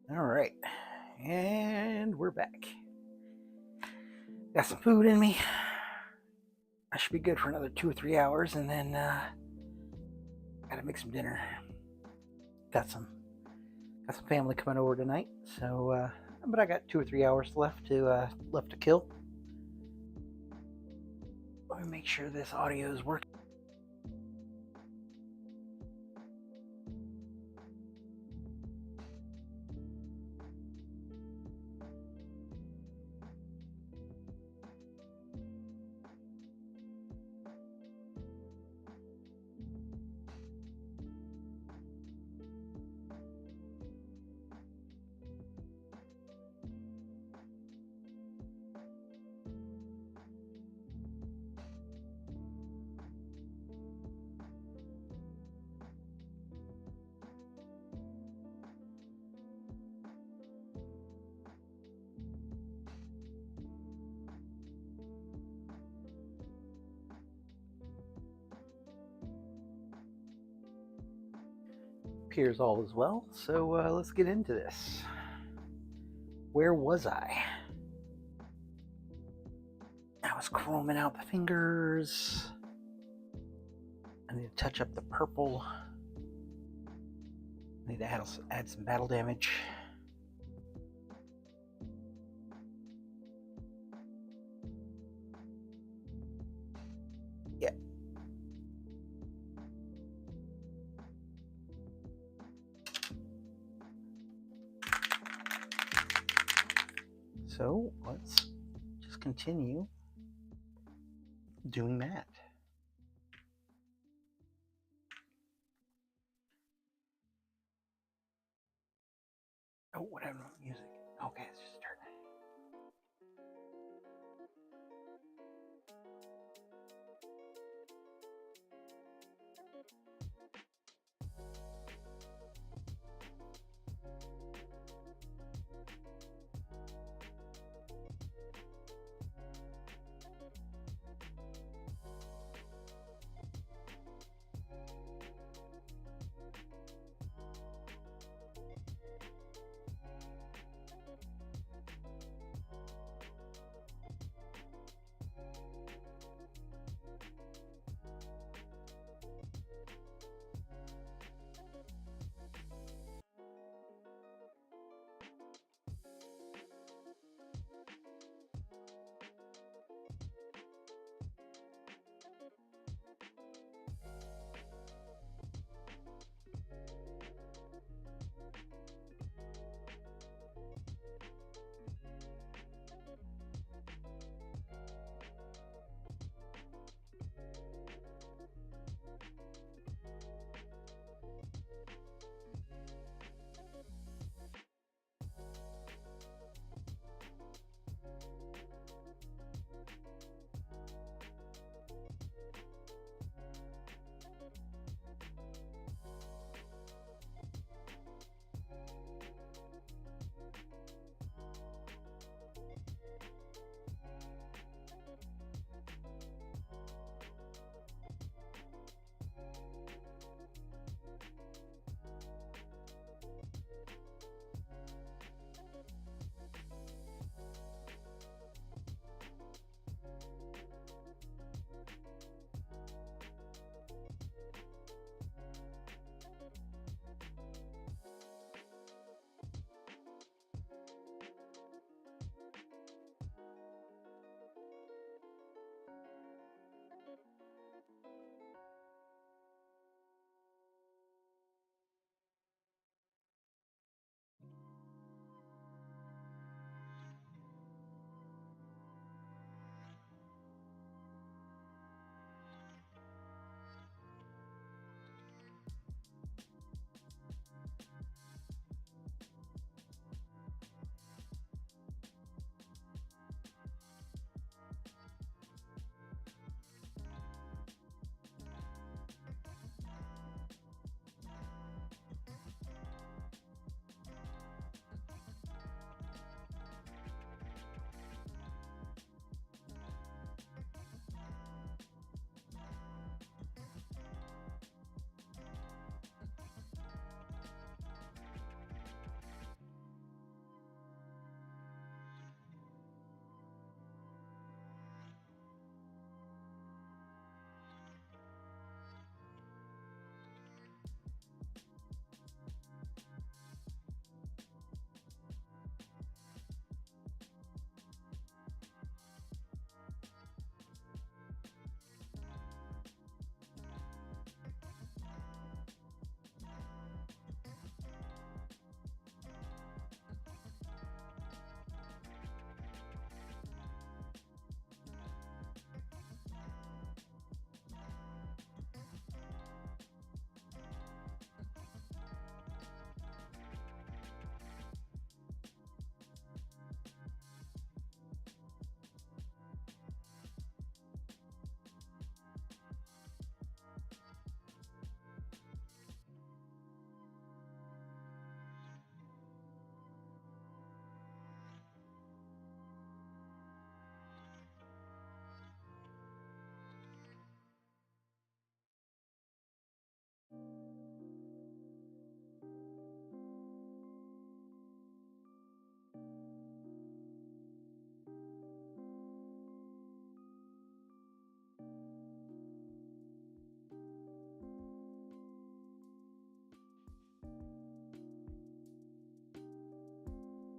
All right, and we're back. Got some food in me. I should be good for another 2 or 3 hours, and then gotta make some dinner. Got some family coming over tonight, so but I got 2 or 3 hours left to kill. Let me make sure this audio is working. Appears all is well, so let's get into this. Where was I? I was chroming out the fingers. I need to touch up the purple. I need to add some battle damage. Yeah. So let's just continue doing that. Oh, what happened with music? Okay, it's just starting.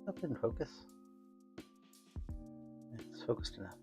That didn't focus. It's focused enough.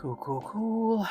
Cool.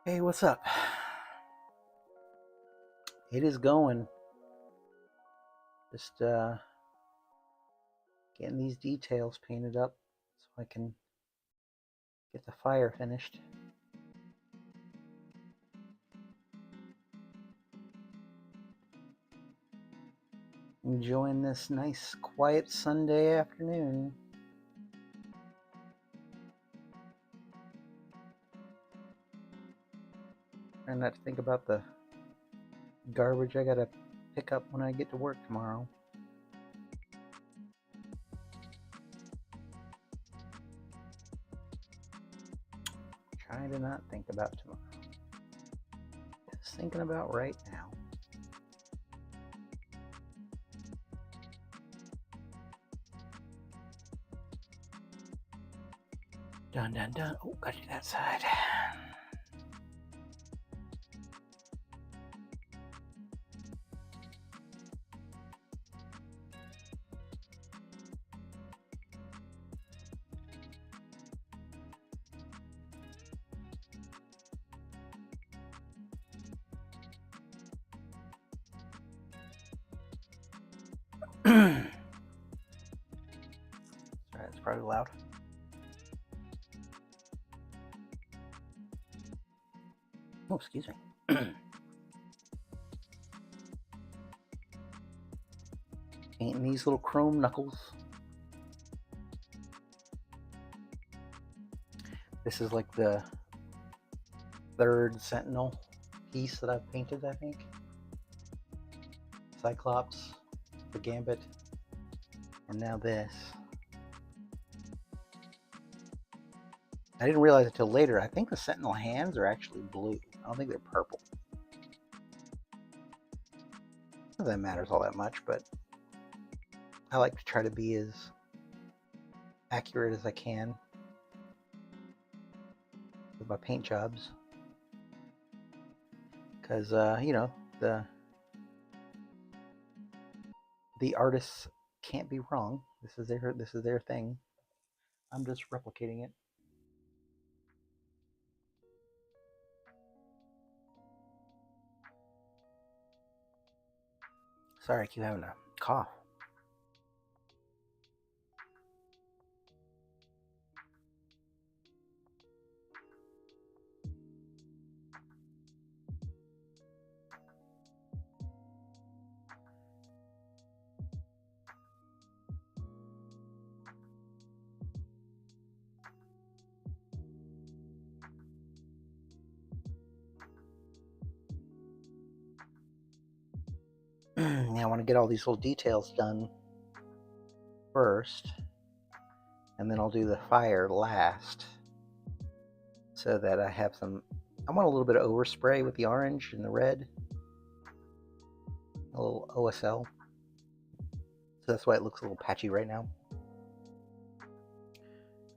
Hey, what's up? It is going. Just getting these details painted up so I can get the fire finished. Enjoying this nice, quiet Sunday afternoon. Trying not to think about the garbage I gotta pick up when I get to work tomorrow. Trying to not think about tomorrow. Just thinking about right now. Done. Oh, gotta do that side. Sorry, it's probably loud. Oh, excuse me. Painting these little chrome knuckles. This is like the third Sentinel piece that I've painted, I think. Cyclops, the Gambit, and now this. I didn't realize it till later. I think the Sentinel hands are actually blue. I don't think they're purple. Not that matters all that much, but I like to try to be as accurate as I can with my paint jobs, because you know, the artists can't be wrong. This is their thing. I'm just replicating it. Sorry, I keep having a cough. Now I want to get all these little details done first, and then I'll do the fire last, so that I have some. I want a little bit of overspray with the orange and the red, a little OSL, so that's why it looks a little patchy right now.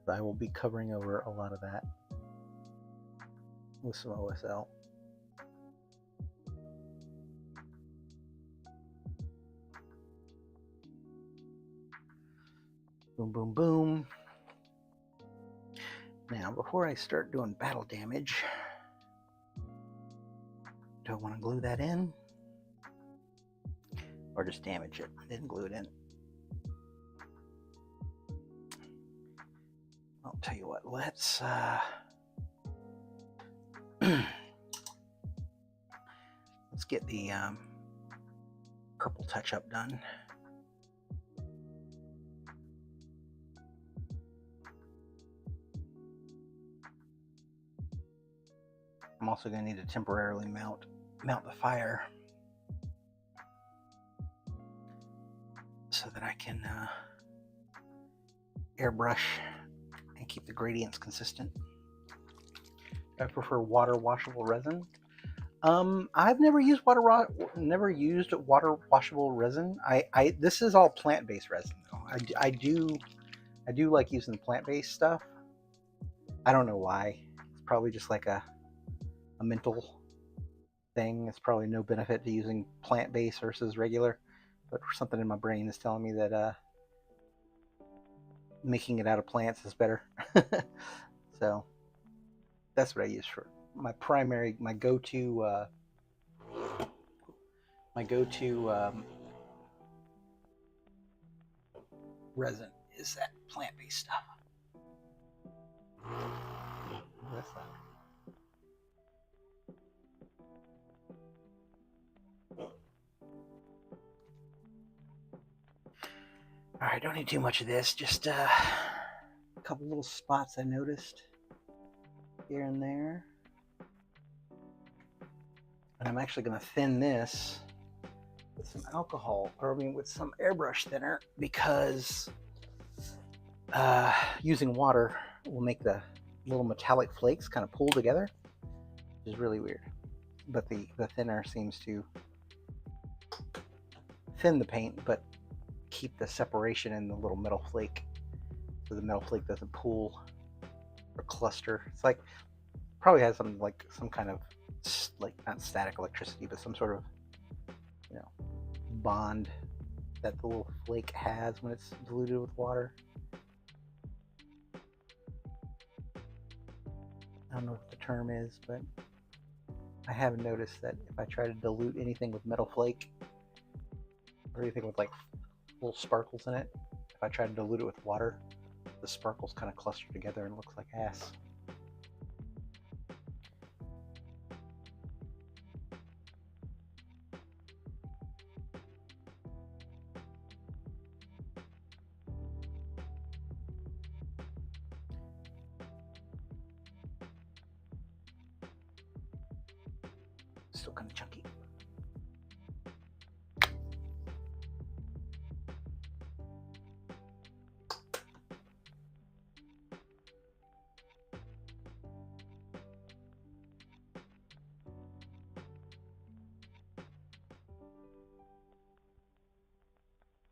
But I will be covering over a lot of that with some OSL. Boom, boom, boom. Now, before I start doing battle damage, do I want to glue that in? Or just damage it? I didn't glue it in. I'll tell you what, let's let's get the purple touch-up done. I'm also going to need to temporarily mount the fire so that I can airbrush and keep the gradients consistent. I prefer water washable resin. I've never used water washable resin. This is all plant-based resin though. I do like using plant-based stuff. I don't know why. It's probably just like a mental thing. It's probably no benefit to using plant-based versus regular, but something in my brain is telling me that making it out of plants is better. So that's what I use for my go-to resin is that plant-based stuff. That's that. All right, don't need too much of this. Just a couple little spots I noticed here and there. And I'm actually going to thin this with some alcohol, or I mean with some airbrush thinner, because using water will make the little metallic flakes kind of pull together, which is really weird. But the thinner seems to thin the paint, but keep the separation in the little metal flake, so the metal flake doesn't pool or cluster. It's like probably has some kind of like not static electricity, but some sort of, you know, bond that the little flake has when it's diluted with water. I don't know what the term is, but I have noticed that if I try to dilute anything with metal flake or anything with like little sparkles in it. If I try to dilute it with water, the sparkles kind of cluster together and looks like ass. Still kind of chunky.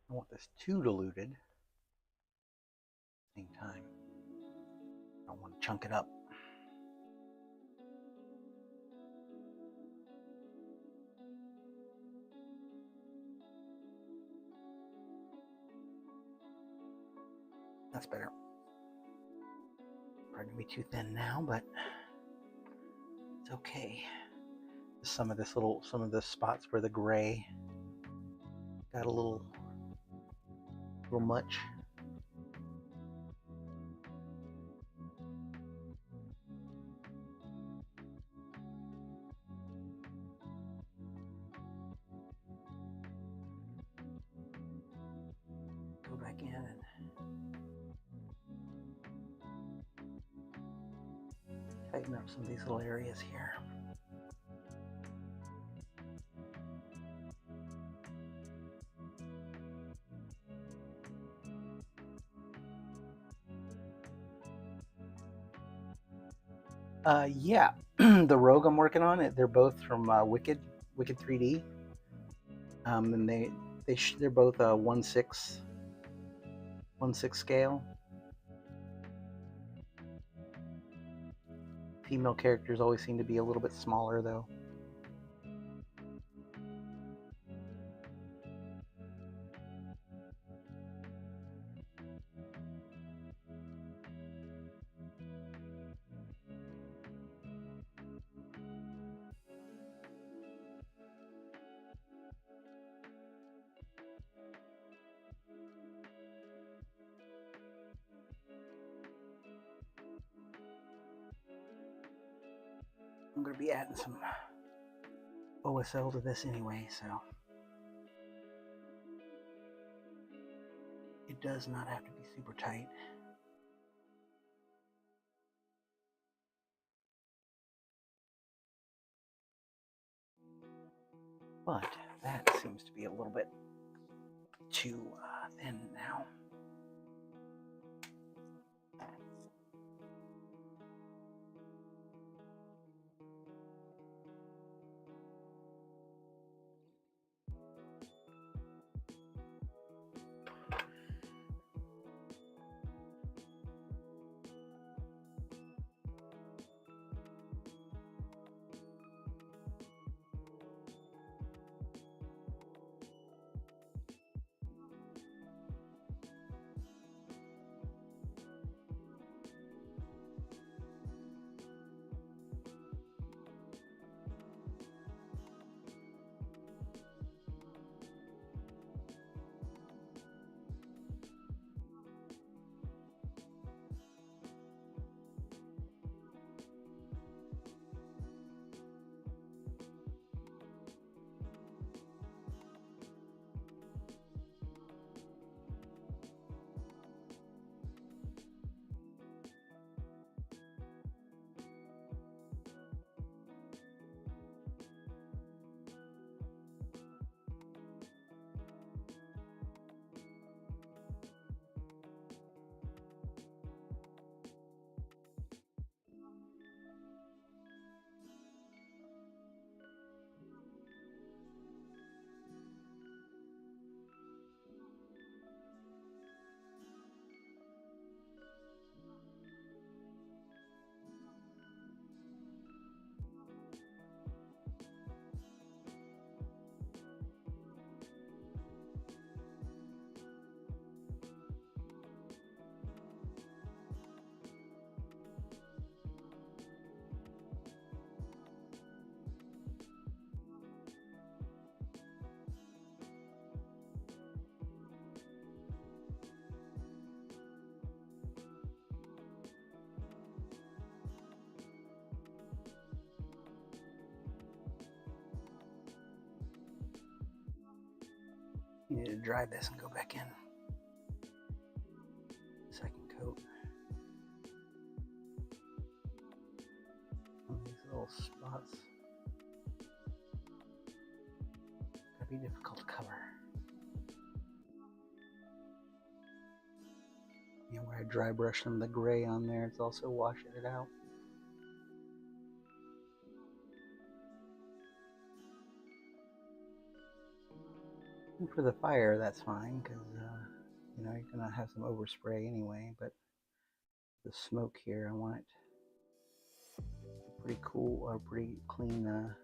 I want this too diluted. Same time. I don't want to chunk it up. That's better. Probably gonna be too thin now, but it's okay. Some of the spots where the gray got a little much. Go back in and tighten up some of these little areas here. Yeah, the Rogue I'm working on, they're both from Wicked 3D, and they're both 1/6 scale. Female characters always seem to be a little bit smaller, though. I'm going to be adding some OSL to this anyway, so it does not have to be super tight. But that seems to be a little bit too thin now. need to dry this and go back in. Second coat. These little spots. Gotta be difficult to cover. And where I dry brush some of the gray on there, it's also washing it out. And for the fire, that's fine, because you know, you're gonna have some overspray anyway, but the smoke here, I want it pretty cool, or pretty clean line.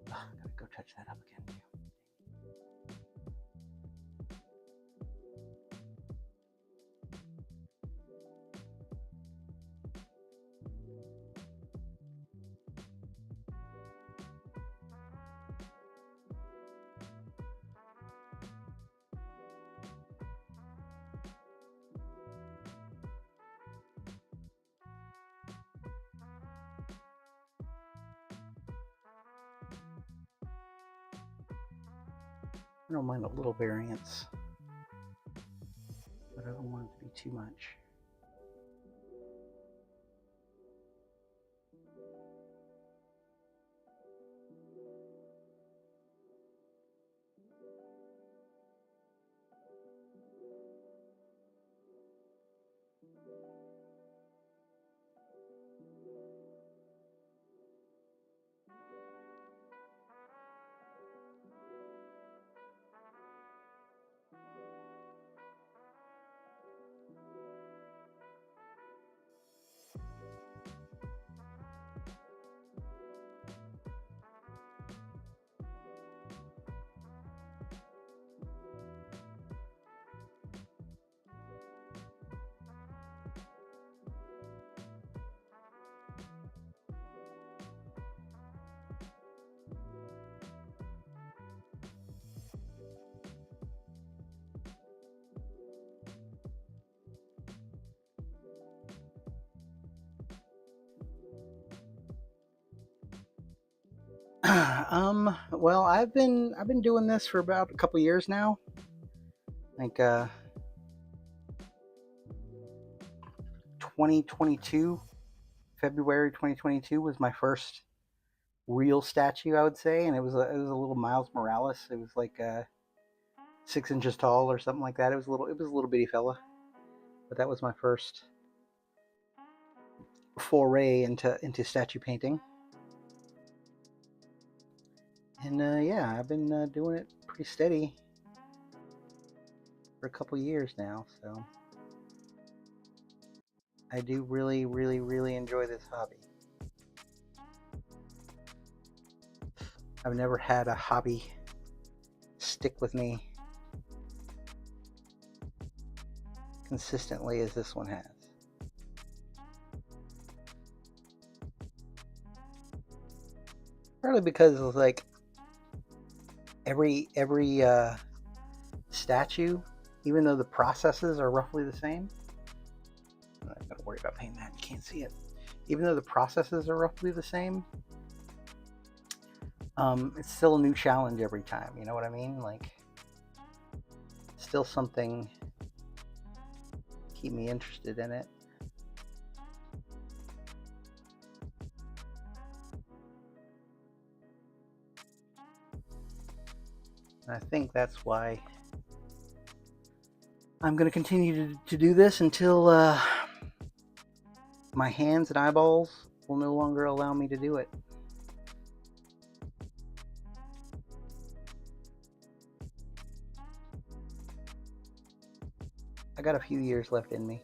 Oh, I gotta go touch that up again too. I don't mind a little variance, but I don't want it to be too much. Well, I've been doing this for about a couple years now. Like 2022, February 2022 was my first real statue, I would say, and it was a little Miles Morales. It was like 6 inches tall or something like that. It was a little bitty fella, but that was my first foray into statue painting. And yeah, I've been doing it pretty steady for a couple years now, so I do really, really, really enjoy this hobby. I've never had a hobby stick with me consistently as this one has. Partly because it's like every statue, even though the processes are roughly the same, I'm not going to worry about painting that, you can't see it. Even though the processes are roughly the same, it's still a new challenge every time, you know what I mean? Like, still something to keep me interested in it. And I think that's why I'm going to continue to do this until my hands and eyeballs will no longer allow me to do it. I got a few years left in me.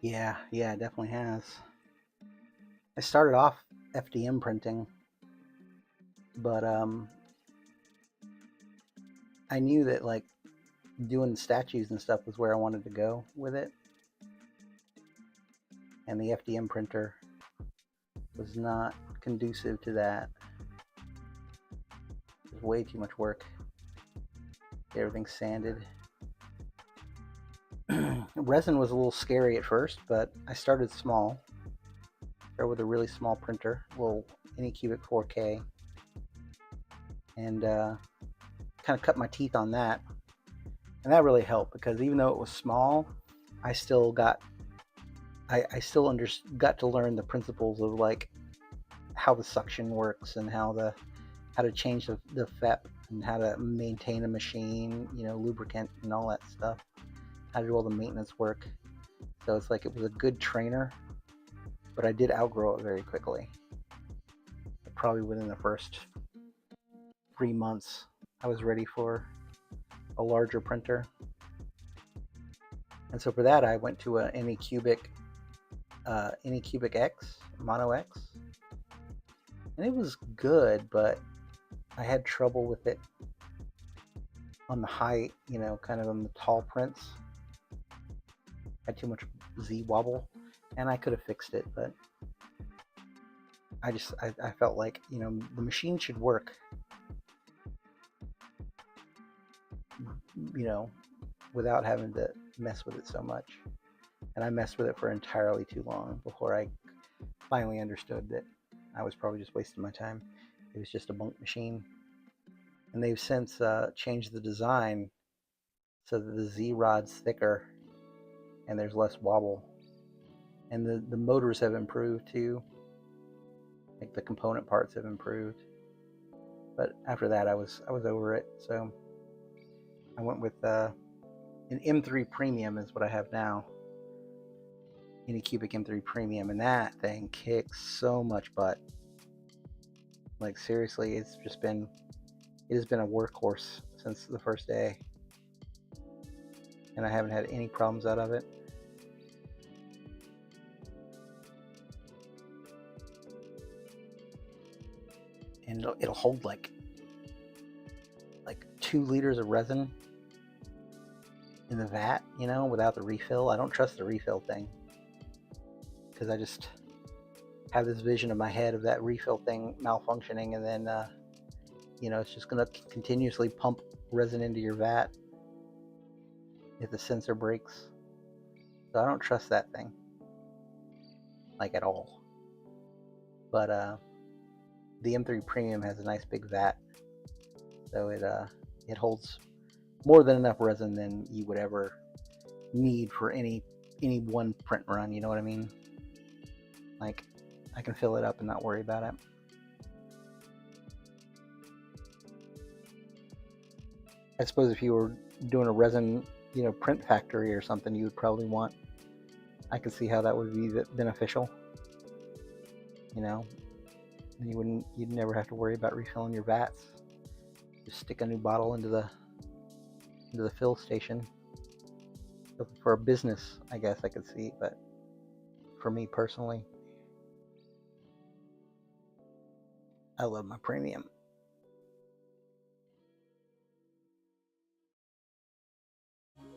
Yeah, it definitely has. I started off FDM printing, but I knew that like doing statues and stuff was where I wanted to go with it, and the FDM printer was not conducive to that. It was way too much work. Everything sanded. Resin was a little scary at first, but I started small. Started with a really small printer, a little Anycubic 4K, and kind of cut my teeth on that. And that really helped because even though it was small, I still got to learn the principles of like how the suction works and how to change the FEP and how to maintain a machine, lubricant and all that stuff, how to do all the maintenance work. So it's like it was a good trainer, but I did outgrow it very quickly. Probably within the first 3 months, I was ready for a larger printer. And so for that, I went to an Anycubic X, Mono X. And it was good, but I had trouble with it on the height, kind of on the tall prints. I had too much Z wobble, and I could have fixed it, but I felt like, the machine should work, without having to mess with it so much. And I messed with it for entirely too long before I finally understood that I was probably just wasting my time. It was just a bunk machine. And they've since changed the design so that the Z rod's thicker and there's less wobble. And the motors have improved too. Like the component parts have improved. But after that, I was over it. So I went with an M3 Premium is what I have now. Anycubic M3 Premium, and that thing kicks so much butt. Like seriously, it has been a workhorse since the first day, and I haven't had any problems out of it. And it'll hold like 2 liters of resin in the vat, without the refill. I don't trust the refill thing because I just have this vision in my head of that refill thing malfunctioning, and then it's just going to continuously pump resin into your vat if the sensor breaks. So I don't trust that thing, like, at all. But the M3 Premium has a nice big vat, so it holds more than enough resin than you would ever need for any one print run. You know what I mean? Like, I can fill it up and not worry about it. I suppose if you were doing a resin, print factory or something, you would probably want. I could see how that would be beneficial. And you'd never have to worry about refilling your vats. Just stick a new bottle into the fill station. So for a business, I guess I could see, but for me personally, I love my Premium.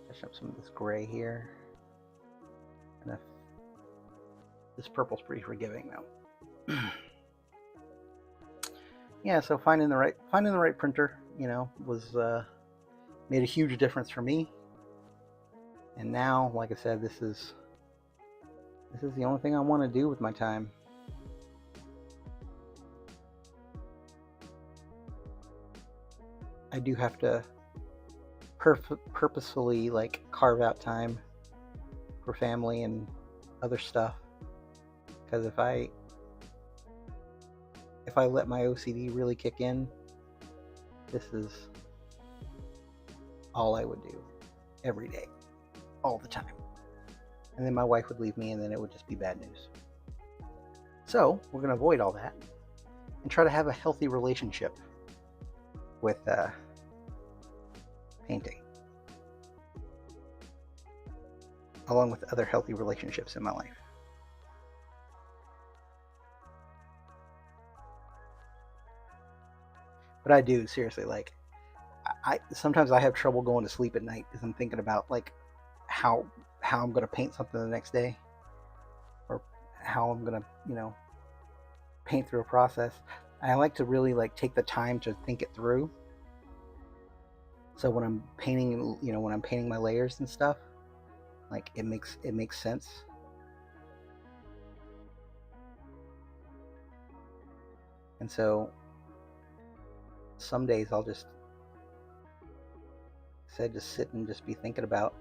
Touch up some of this gray here. And this purple's pretty forgiving though. Yeah, so finding the right printer, was made a huge difference for me. And now, like I said, this is the only thing I want to do with my time. I do have to purposefully carve out time for family and other stuff, because if I let my OCD really kick in, this is all I would do every day, all the time. And then my wife would leave me, and then it would just be bad news. So we're going to avoid all that and try to have a healthy relationship with painting. along with other healthy relationships in my life. But I do, seriously, like, I sometimes I have trouble going to sleep at night because I'm thinking about like how I'm gonna paint something the next day, or how I'm gonna, paint through a process. I like to really like take the time to think it through. So when I'm painting, when I'm painting my layers and stuff, like it makes sense. And so some days I'll just sit and just be thinking about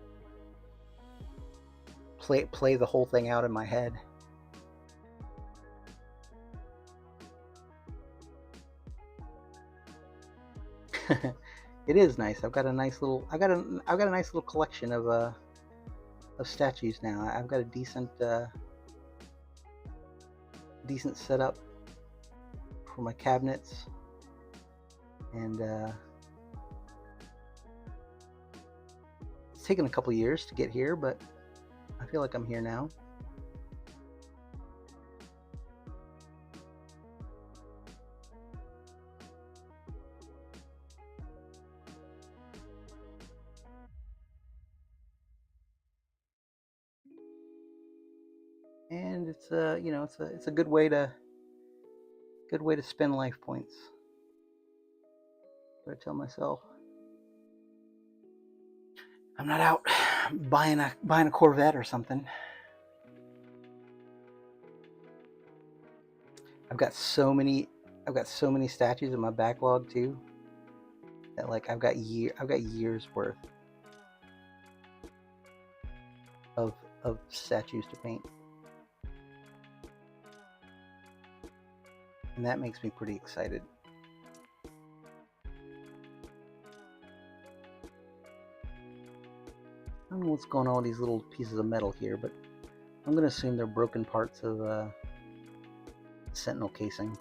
play the whole thing out in my head. It is nice. I've got a nice little collection of statues now. I've got a decent setup for my cabinets, and it's taken a couple years to get here, but I feel like I'm here now. And it's it's a good way to spend life points. I tell myself I'm not out buying a Corvette or something. I've got so many statues in my backlog too, that like I've got years worth of statues to paint. And that makes me pretty excited. I don't know what's going on with these little pieces of metal here, but I'm going to assume they're broken parts of Sentinel casing.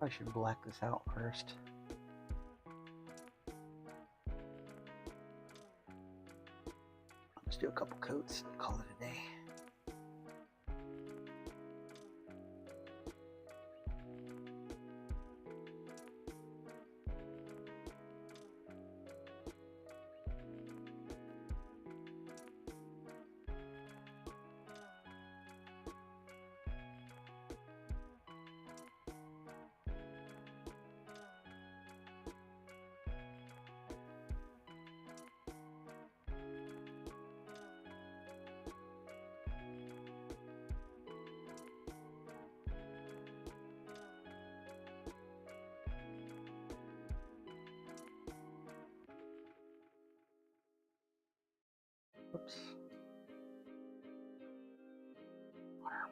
I should black this out first. I'll just do a couple coats and call it a day. Oops. Water.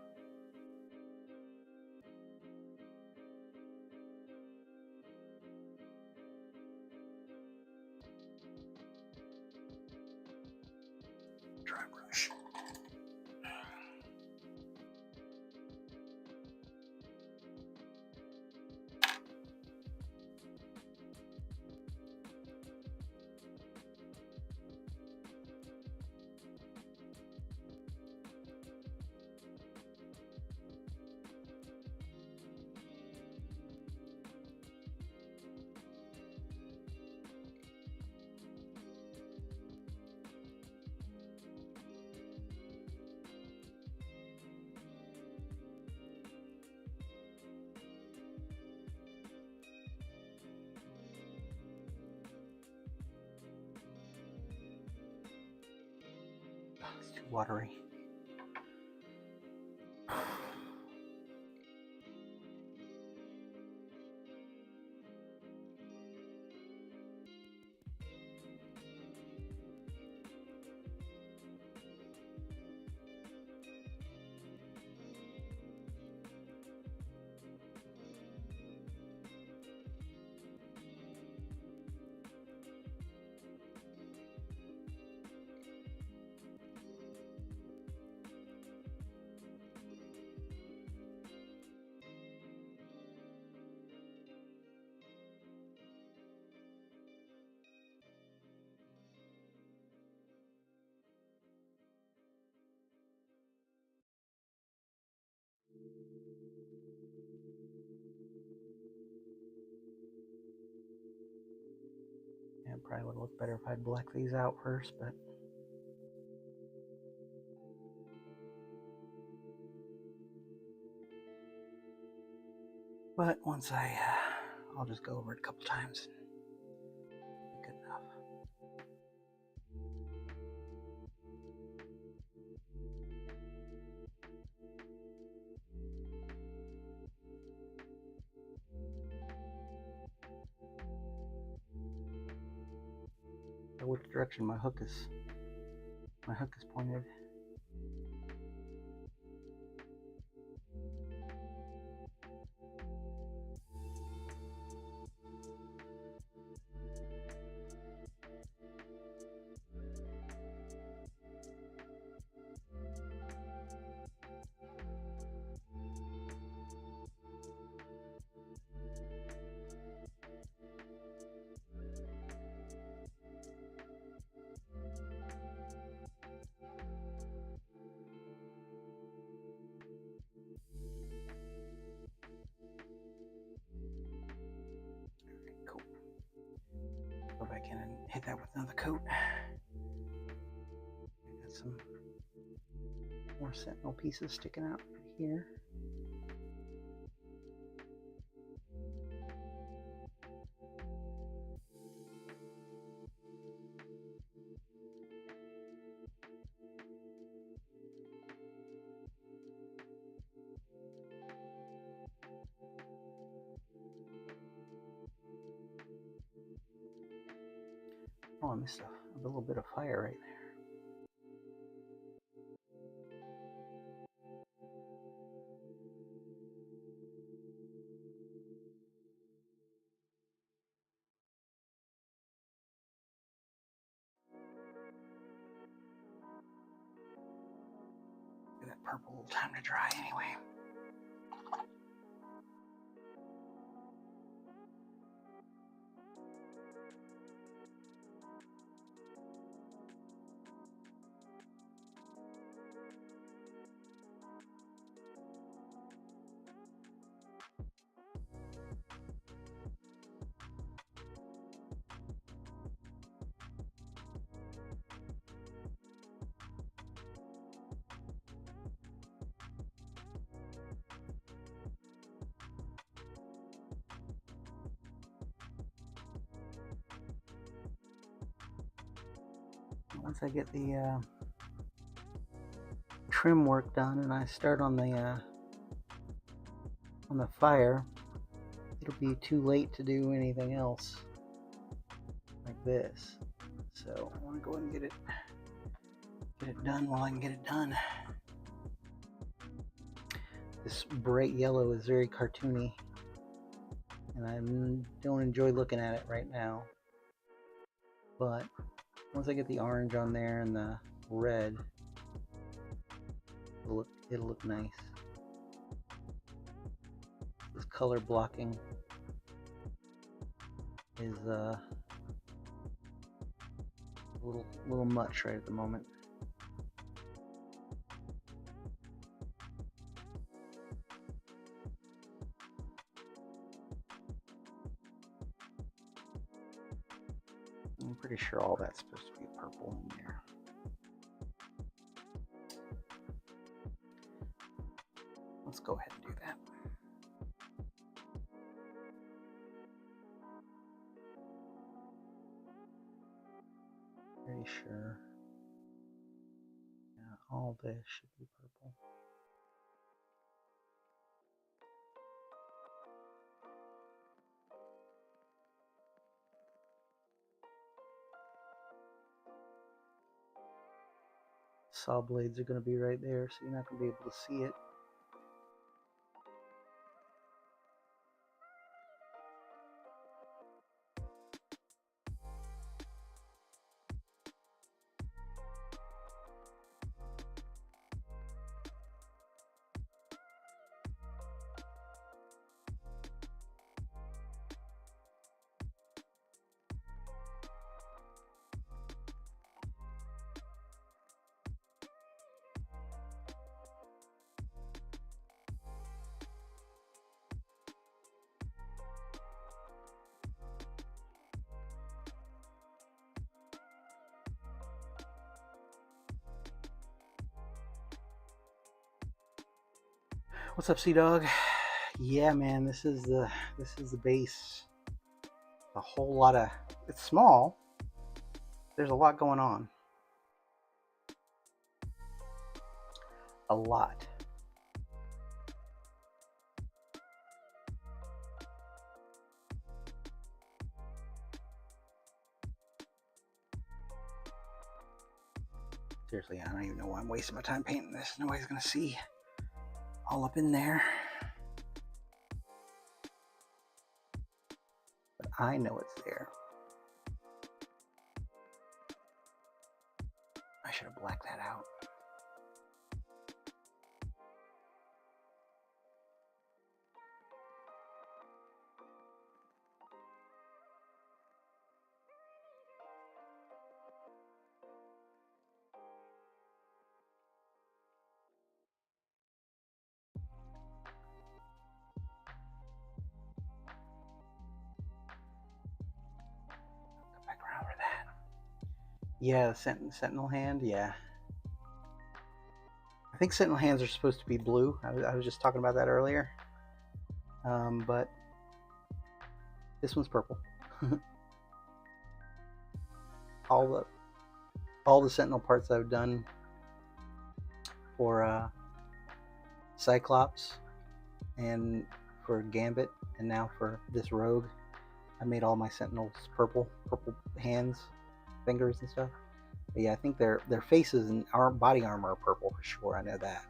Dry brush. It's too watery. It probably would look better if I'd black these out first, but once I'll just go over it a couple times. Good enough. Which direction my hook is pointed. Cool. Go back in and hit that with another coat. Got some more sentinel pieces sticking out right here. Oh, I missed a little bit of fire right there. Give that purple a little time to dry anyway. Once I get the trim work done and I start on the fire, it'll be too late to do anything else like this. So I want to go ahead and get it done while I can get it done. This bright yellow is very cartoony, and I don't enjoy looking at it right now. But once I get the orange on there and the red, it'll look nice. This color blocking is a little much right at the moment. I'm pretty sure all that's supposed to be purple in there. Let's go ahead and do that. Pretty sure. Yeah, all this should be purple. Saw blades are going to be right there, so you're not going to be able to see it. What's up, Sea Dog? Yeah, man, this is the base. A whole lot of, it's small. There's a lot going on. A lot. Seriously, I don't even know why I'm wasting my time painting this. Nobody's gonna see all up in there. But I know it's there. I should have blacked that out. Back around for that. Yeah, the Sentinel hand, yeah. I think Sentinel hands are supposed to be blue. I was just talking about that earlier. But this one's purple. all the Sentinel parts I've done for Cyclops and for Gambit and now for this Rogue, I made all my Sentinels purple hands, fingers and stuff. But yeah, I think their faces and body armor are purple for sure. I know that.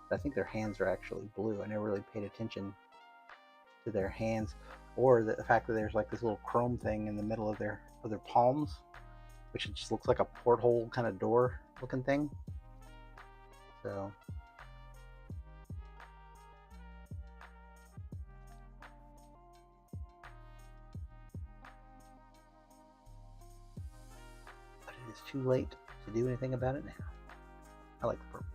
But I think their hands are actually blue. I never really paid attention to their hands, or the fact that there's like this little chrome thing in the middle of their palms, which just looks like a porthole kind of door looking thing. So but it is too late to do anything about it now. I like the purple.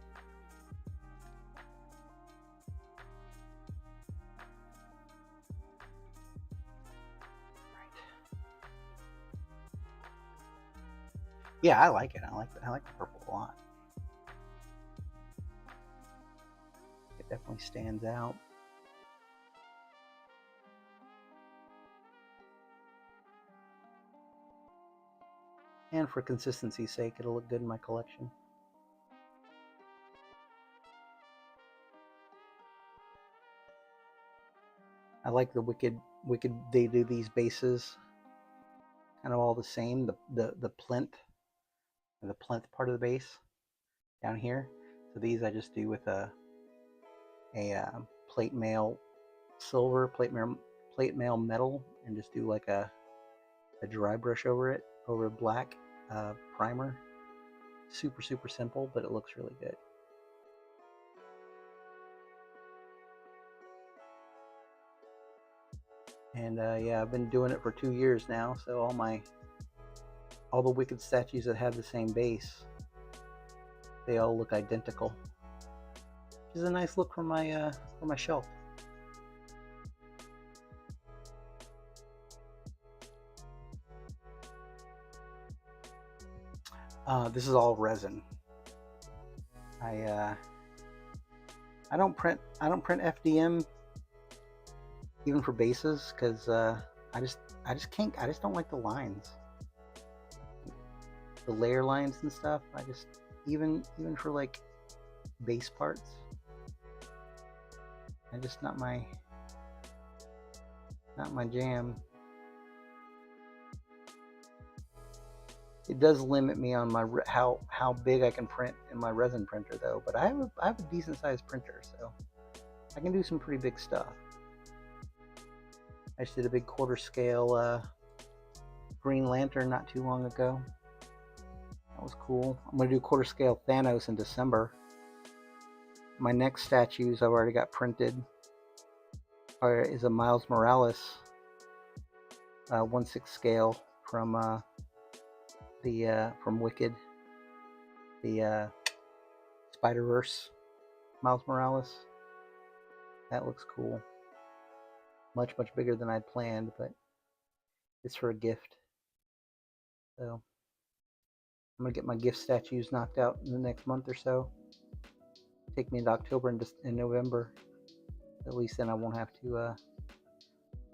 Yeah, I like it. I like the purple a lot. It definitely stands out. And for consistency's sake, it'll look good in my collection. I like the Wicked. They do these bases kind of all the same. The plinth part of the base down here. So these I just do with a plate mail silver, plate mail metal, and just do like a dry brush over it, over a black primer. Super simple, but it looks really good. And yeah, I've been doing it for 2 years now, so all the Wicked statues that have the same base, they all look identical, which is a nice look for my shelf. This is all resin. I don't print FDM even for bases because I just can't. I just don't like the lines, the layer lines and stuff. I just even for like base parts, I just not my jam. It does limit me on my how big I can print in my resin printer though, but I have a decent sized printer, so I can do some pretty big stuff. I just did a big quarter scale Green Lantern not too long ago. That was cool. I'm gonna do quarter scale Thanos in December. My next statues I've already got printed is a Miles Morales 1/6 scale from Wicked, the Spider-Verse Miles Morales. That looks cool. Much bigger than I'd planned, but it's for a gift. So I'm gonna get my gift statues knocked out in the next month or so. Take me into October and November. At least then I won't have to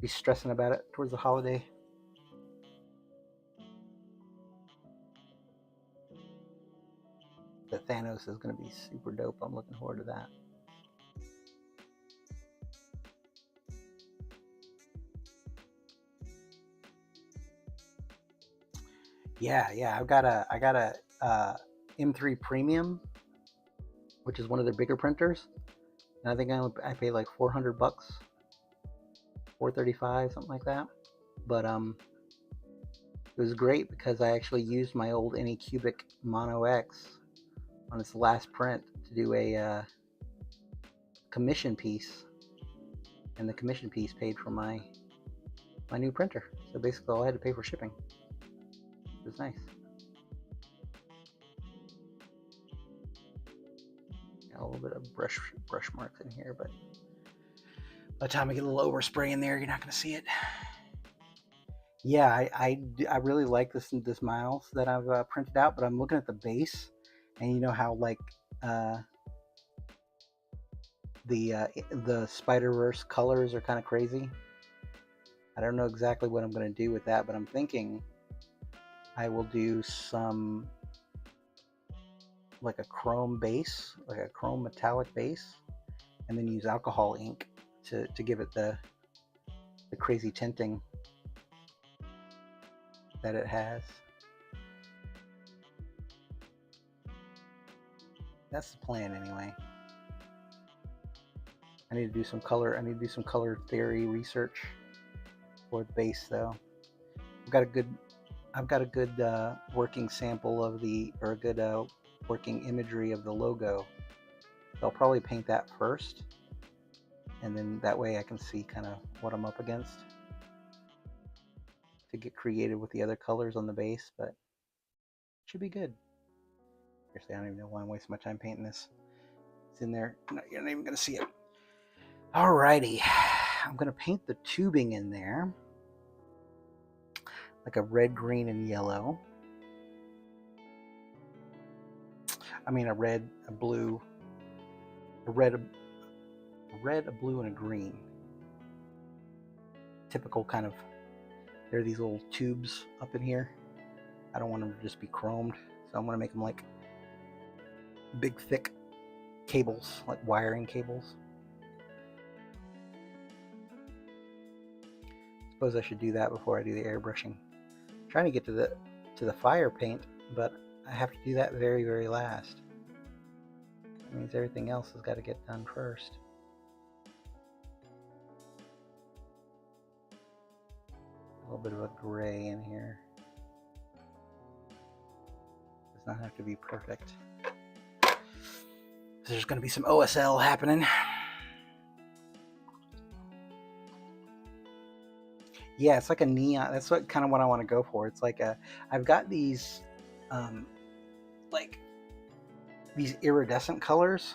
be stressing about it towards the holiday. The Thanos is going to be super dope. I'm looking forward to that. Yeah, I got a M3 Premium, which is one of their bigger printers, and I think I paid like $400, $435, something like that. But it was great because I actually used my old Anycubic Mono X on its last print to do a commission piece, and the commission piece paid for my new printer. So basically all I had to pay for shipping. It was nice. Got a little bit of brush marks in here, but by the time I get a little overspray in there, you're not going to see it. Yeah, I really like this Miles that I've printed out, but I'm looking at the base, and you know how like the Spider-Verse colors are kind of crazy. I don't know exactly what I'm going to do with that, but I'm thinking I will do some like a chrome base, like a chrome metallic base, and then use alcohol ink to give it the crazy tinting that it has. That's the plan anyway. I need to do some color theory research for the base though. I've got a good working sample of a good working imagery of the logo. So I'll probably paint that first, and then that way I can see kind of what I'm up against to get creative with the other colors on the base, but it should be good. Seriously, I don't even know why I'm wasting my time painting this. It's in there. No, you're not even going to see it. Alrighty. I'm going to paint the tubing in there. Like a red, green, and yellow. I mean a red, a blue, a red, a blue, and a green. Typical kind of, there are these little tubes up in here. I don't want them to just be chromed, so I'm going to make them like big, thick cables, like wiring cables. Suppose I should do that before I do the airbrushing. I'm trying to get to the fire paint, but I have to do that very, very last. That means everything else has got to get done first. A little bit of a gray in here. Does not have to be perfect. There's going to be some OSL happening. Yeah, it's like a neon. That's kind of what I want to go for. It's like I've got these like these iridescent colors.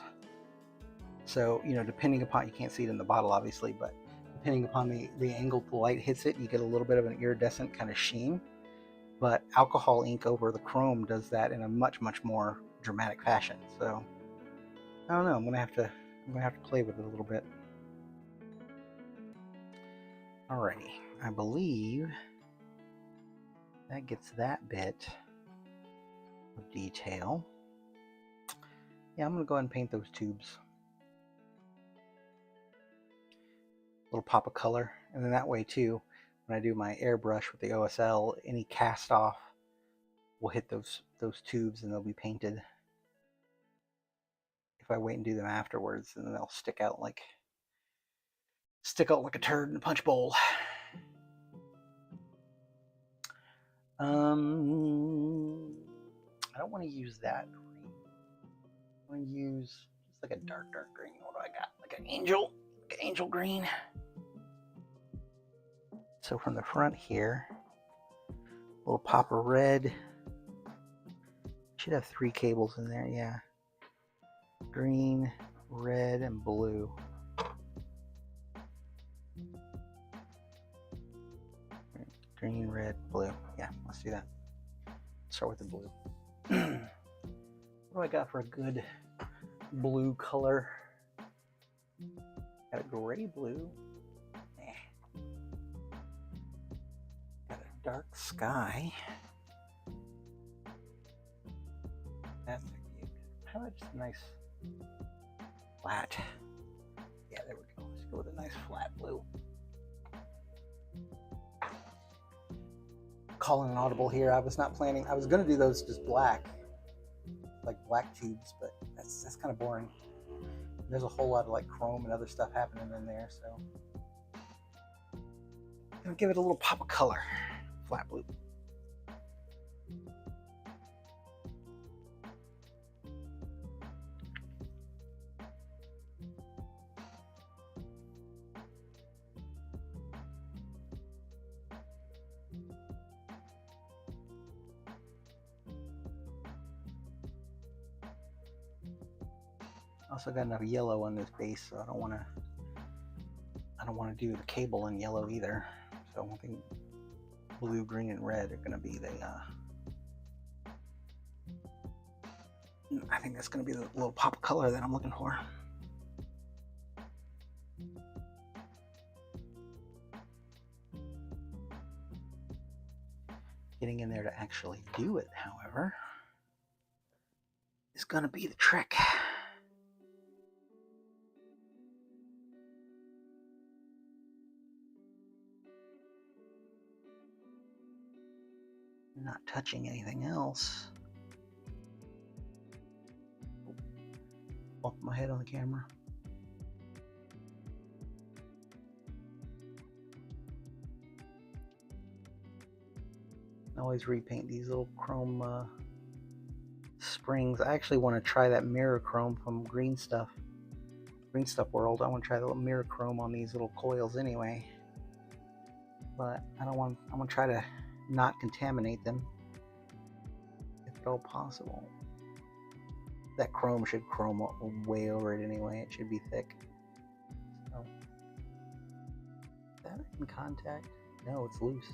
So, you know, depending upon, you can't see it in the bottle obviously, but depending upon the angle the light hits it, you get a little bit of an iridescent kind of sheen. But alcohol ink over the chrome does that in a much, much more dramatic fashion. So I don't know, I'm gonna have to play with it a little bit. Alrighty, I believe that gets that bit of detail. Yeah, I'm gonna go ahead and paint those tubes. A little pop of color, and then that way too, when I do my airbrush with the OSL, any cast off will hit those tubes and they'll be painted. If I wait and do them afterwards, then they'll stick out like a turd in a punch bowl. I don't want to use that green. I want to use just like a dark green. What do I got? Like an angel green. So from the front here, a little pop of red. Should have 3 cables in there, yeah. Green, red, and blue. Green, red, blue. Yeah, let's do that. Start with the blue. What do I got for a good blue color? Got a gray blue. Eh. Got a dark sky. That's cute. How about just a nice flat? Yeah, there we go. Let's go with a nice flat blue. Calling an audible here. I was not planning. I was going to do those just black, like black tubes, but that's kind of boring. There's a whole lot of like chrome and other stuff happening in there, so I'm gonna give it a little pop of color. Flat blue. Also got enough yellow on this base, so I don't want to do the cable in yellow either. So I think blue, green, and red are going to be the. I think that's going to be the little pop of color that I'm looking for. Getting in there to actually do it, however, is going to be the trick. Not touching anything else. Bump my head on the camera. I always repaint these little chrome springs. I actually want to try that mirror chrome from Green Stuff World. I want to try the little mirror chrome on these little coils anyway. But I don't want. I'm gonna try to not contaminate them if at all possible. That chrome should chrome way over it anyway. It should be thick. So, is that in contact? No, it's loose.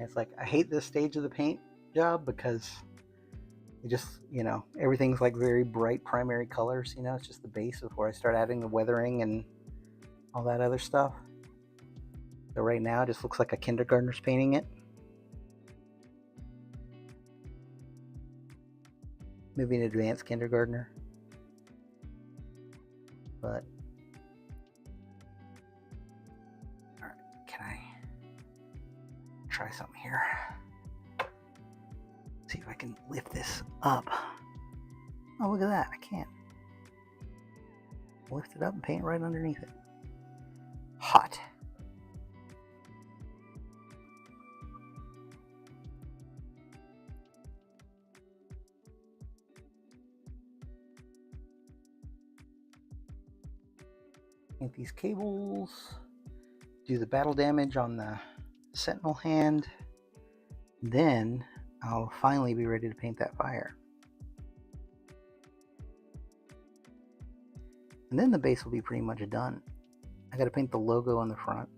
It's like, I hate this stage of the paint job because it just, everything's like very bright primary colors, it's just the base before I start adding the weathering and all that other stuff. So right now it just looks like a kindergartner's painting it. Maybe an advanced kindergartner. But, all right, can I try something here? See if I can lift this up. Oh, look at that. I can't. Lift it up and paint right underneath it. Hot. Paint these cables. Do the battle damage on the Sentinel hand. Then I'll finally be ready to paint that fire. And then the base will be pretty much done. I gotta paint the logo on the front.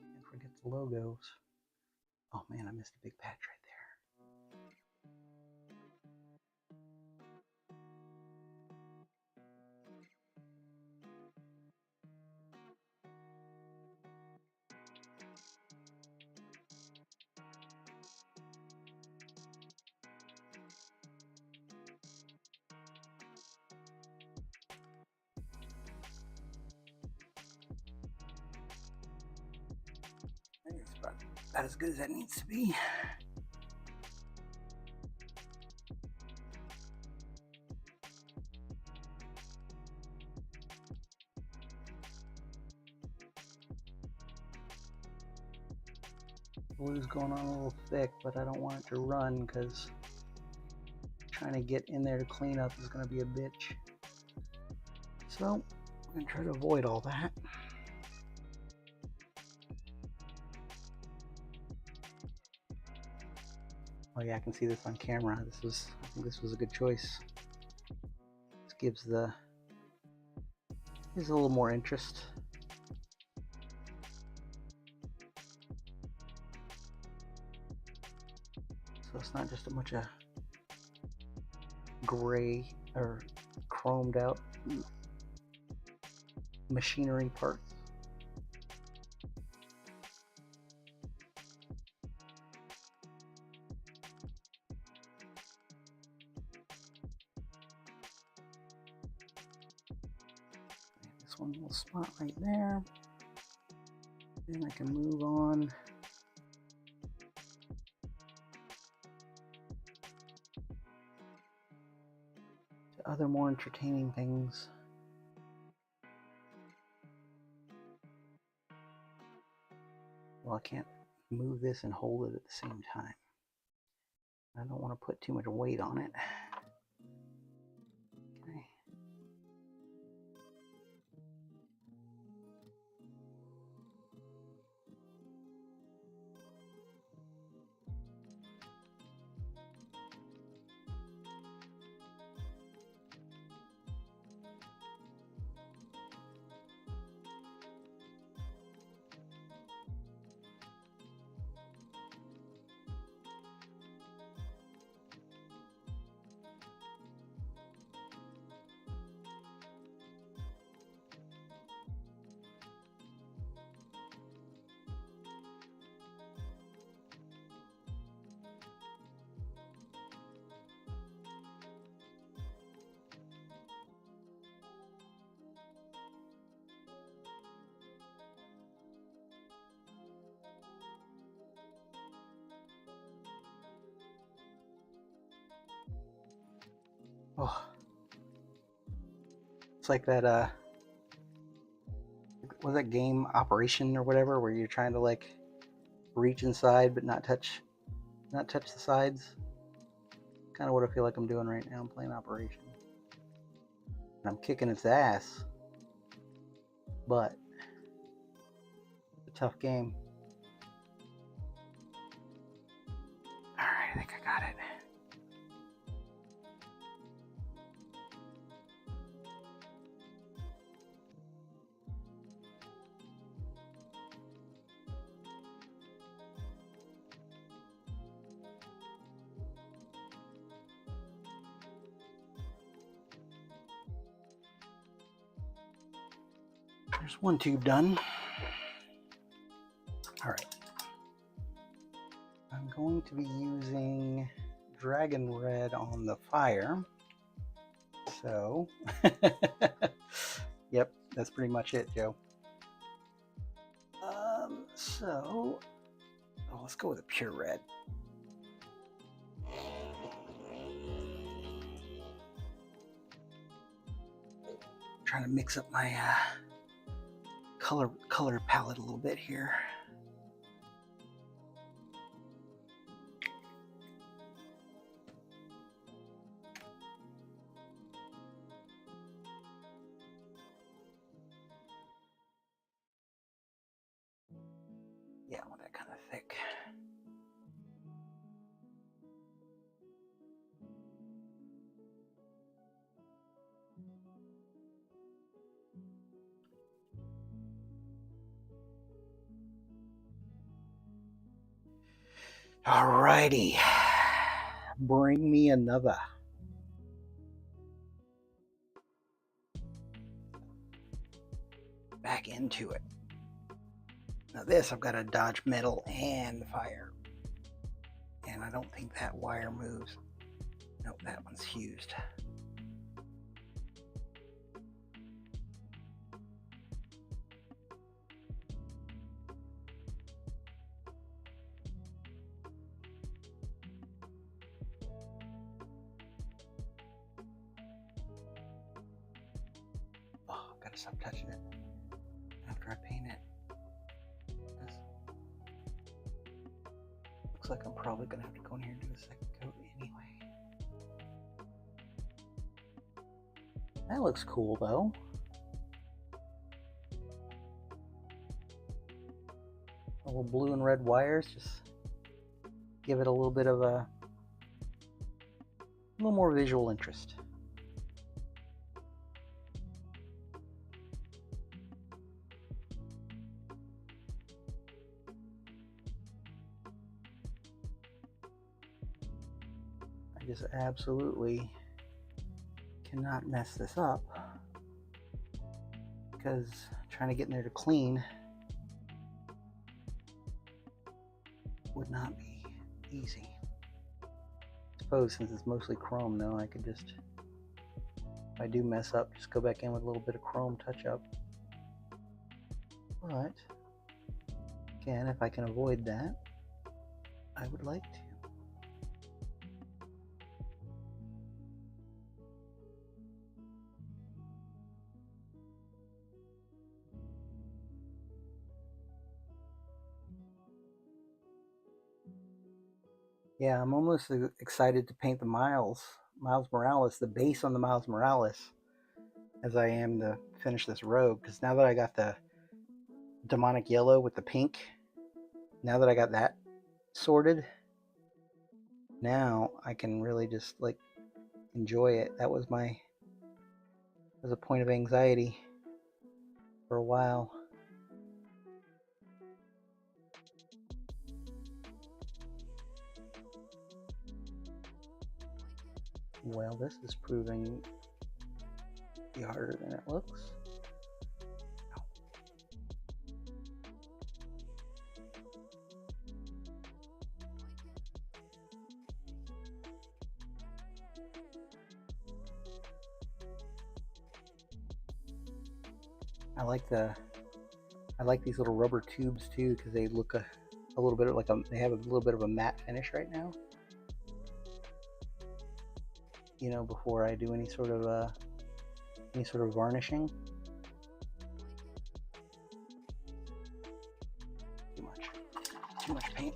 Can't forget the logos. Oh man, I missed a big patch right there. I think it's about as good as that needs to be. Blue's going on a little thick, but I don't want it to run because trying to get in there to clean up is going to be a bitch. So I'm going to try to avoid all that. Oh yeah, I can see this on camera. I think this was a good choice. This gives a little more interest. So it's not just a bunch of gray or chromed out machinery parts. This one little spot right there. Then I can move on to other more entertaining things. Well, I can't move this and hold it at the same time. I don't want to put too much weight on it. Okay. Oh, it's like that was that game Operation or whatever, where you're trying to like reach inside but not touch the sides. Kind of what I feel like I'm doing right now. I'm playing Operation, and I'm kicking its ass, but it's a tough game. All right, I think I got it. There's one tube done. All right. I'm going to be using Dragon Red on the fire. So, yep, that's pretty much it, Joe. Let's go with a pure red. Trying to mix up my color palette a little bit here. Yeah, I want that kind of thick. Alrighty, bring me another. Back into it. Now this, I've got to dodge metal and fire. And I don't think that wire moves. Nope, that one's fused. Oh, gotta stop touching it after I paint it. Looks like I'm probably gonna have to go in here and do a second coat anyway. That looks cool though. little blue and red wires, just give it a little bit of a little more visual interest. I just absolutely cannot mess this up because trying to get in there to clean would not be easy. I suppose since it's mostly chrome though, I could just, if I do mess up, just go back in with a little bit of chrome touch up. But again, if I can avoid that, I would like to. Yeah, I'm almost excited to paint the Miles Morales, the base on the Miles Morales, as I am to finish this rogue. Because now that I got the demonic yellow with the pink, now that I got that sorted, now I can really just like enjoy it. That was a point of anxiety for a while. Well, this is proving to be harder than it looks. I like these little rubber tubes too because they look a little bit like they have a little bit of a matte finish right now. You know, before I do any sort of varnishing. Too much paint.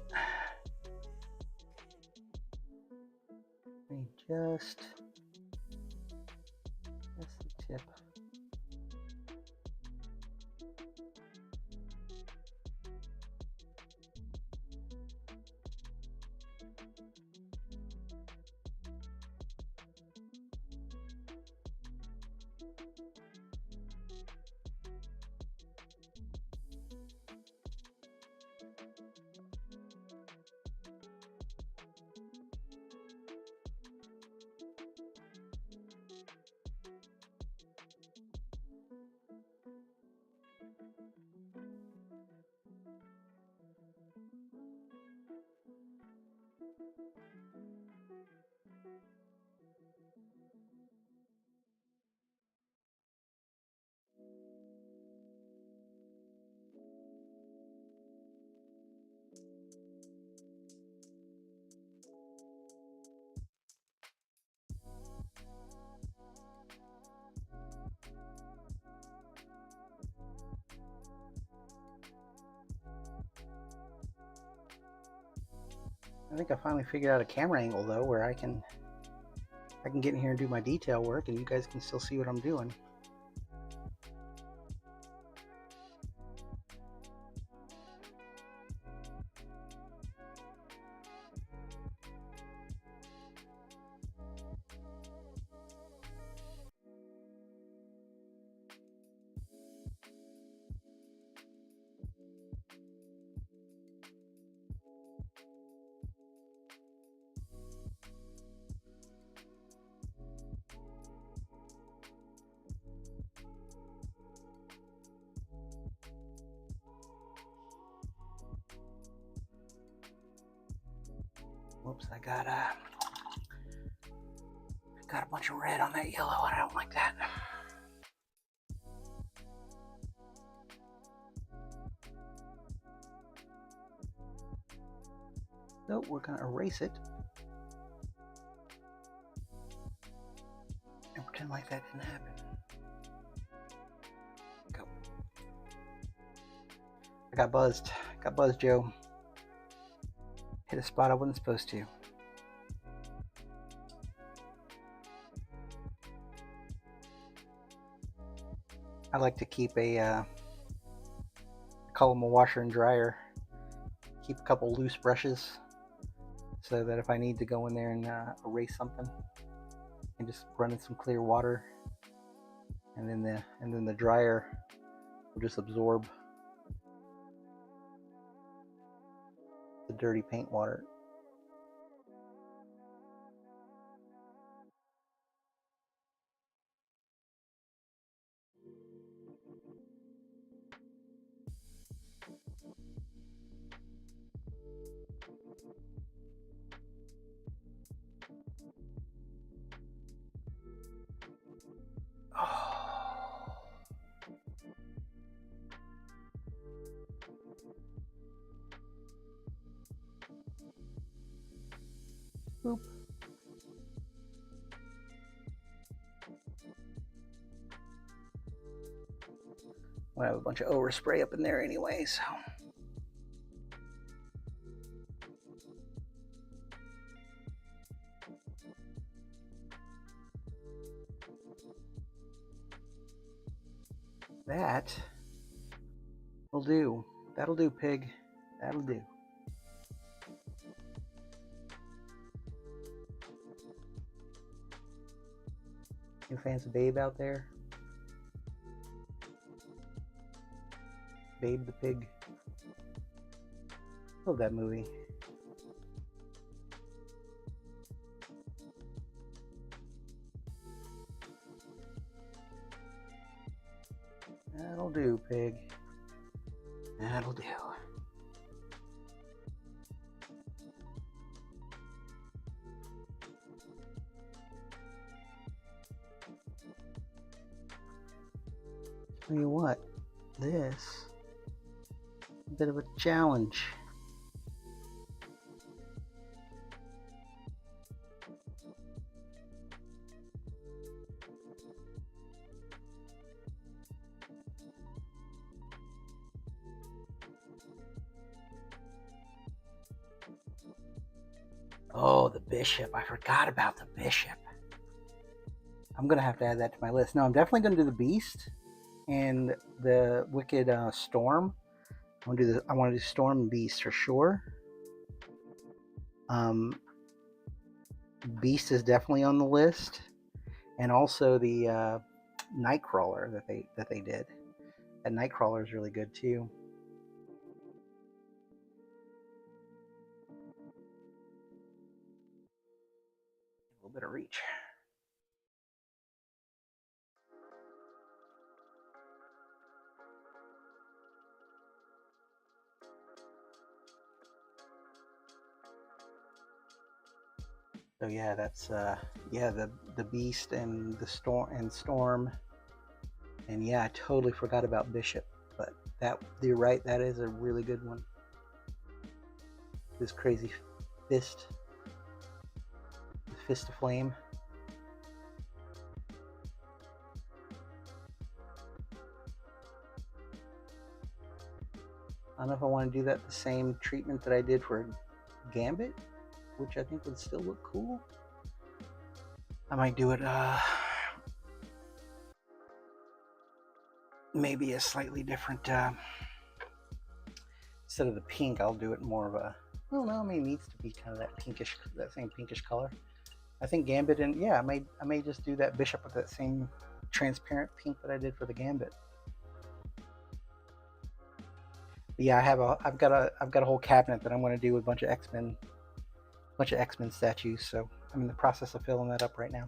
Let me just the tip. I think I finally figured out a camera angle though where I can get in here and do my detail work and you guys can still see what I'm doing. Whoops, I got a bunch of red on that yellow and I don't like that. So we're going to erase it and pretend like that didn't happen. Go. I got buzzed. Got buzzed, Joe. Hit a spot I wasn't supposed to. I like to keep I call them a washer and dryer keep a couple loose brushes so that if I need to go in there and erase something, and just run in some clear water, and then the dryer will just absorb the dirty paint water. Boop. I have a bunch of overspray up in there anyway, so. That will do. That'll do, pig. That'll do. Any fans of Babe out there? Babe the Pig. Love that movie. That'll do, pig. That'll do. Tell you what, this is a bit of a challenge. Oh, the bishop. I forgot about the bishop. I'm going to have to add that to my list. No, I'm definitely going to do the beast and the wicked storm. I want to do storm and beast for sure. Beast is definitely on the list, and also the Nightcrawler that they did. That Nightcrawler is really good too. A little bit of reach. So yeah, that's yeah, the beast and the storm, and yeah, I totally forgot about bishop, but you're right, that is a really good one. This crazy fist of flame. I don't know if I want to do that the same treatment that I did for Gambit, which I think would still look cool. I might do it maybe a slightly different instead of the pink, I'll do it more of a, well, no, I mean, it needs to be kind of that same pinkish color. I think Gambit, and yeah, I may just do that bishop with that same transparent pink that I did for the Gambit. But yeah, I've got a whole cabinet that I'm going to do with a bunch of X-Men statues. So I'm in the process of filling that up right now.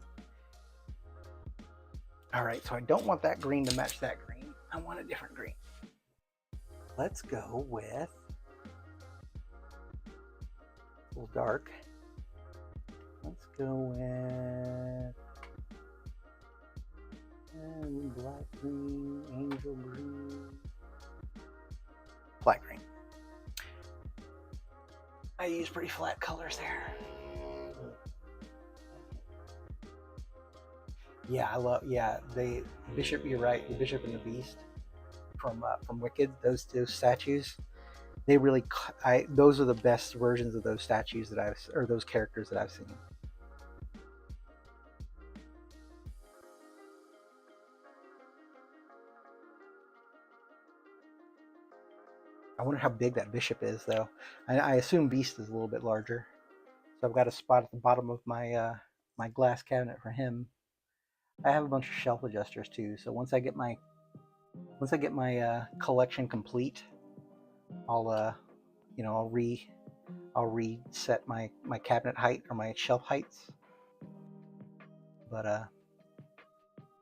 All right, so I don't want that green to match that green. I want a different green. Let's go with a little dark. Let's go with black green, angel green, black green. I use pretty flat colors there. Yeah, the bishop. You're right. The bishop and the beast from Wicked. Those two statues. They really. Those are the best versions of those statues those characters that I've seen. I wonder how big that bishop is, though. I assume beast is a little bit larger. So I've got a spot at the bottom of my my glass cabinet for him. I have a bunch of shelf adjusters too. So once I get my collection complete, I'll you know I'll reset my cabinet height or my shelf heights. But I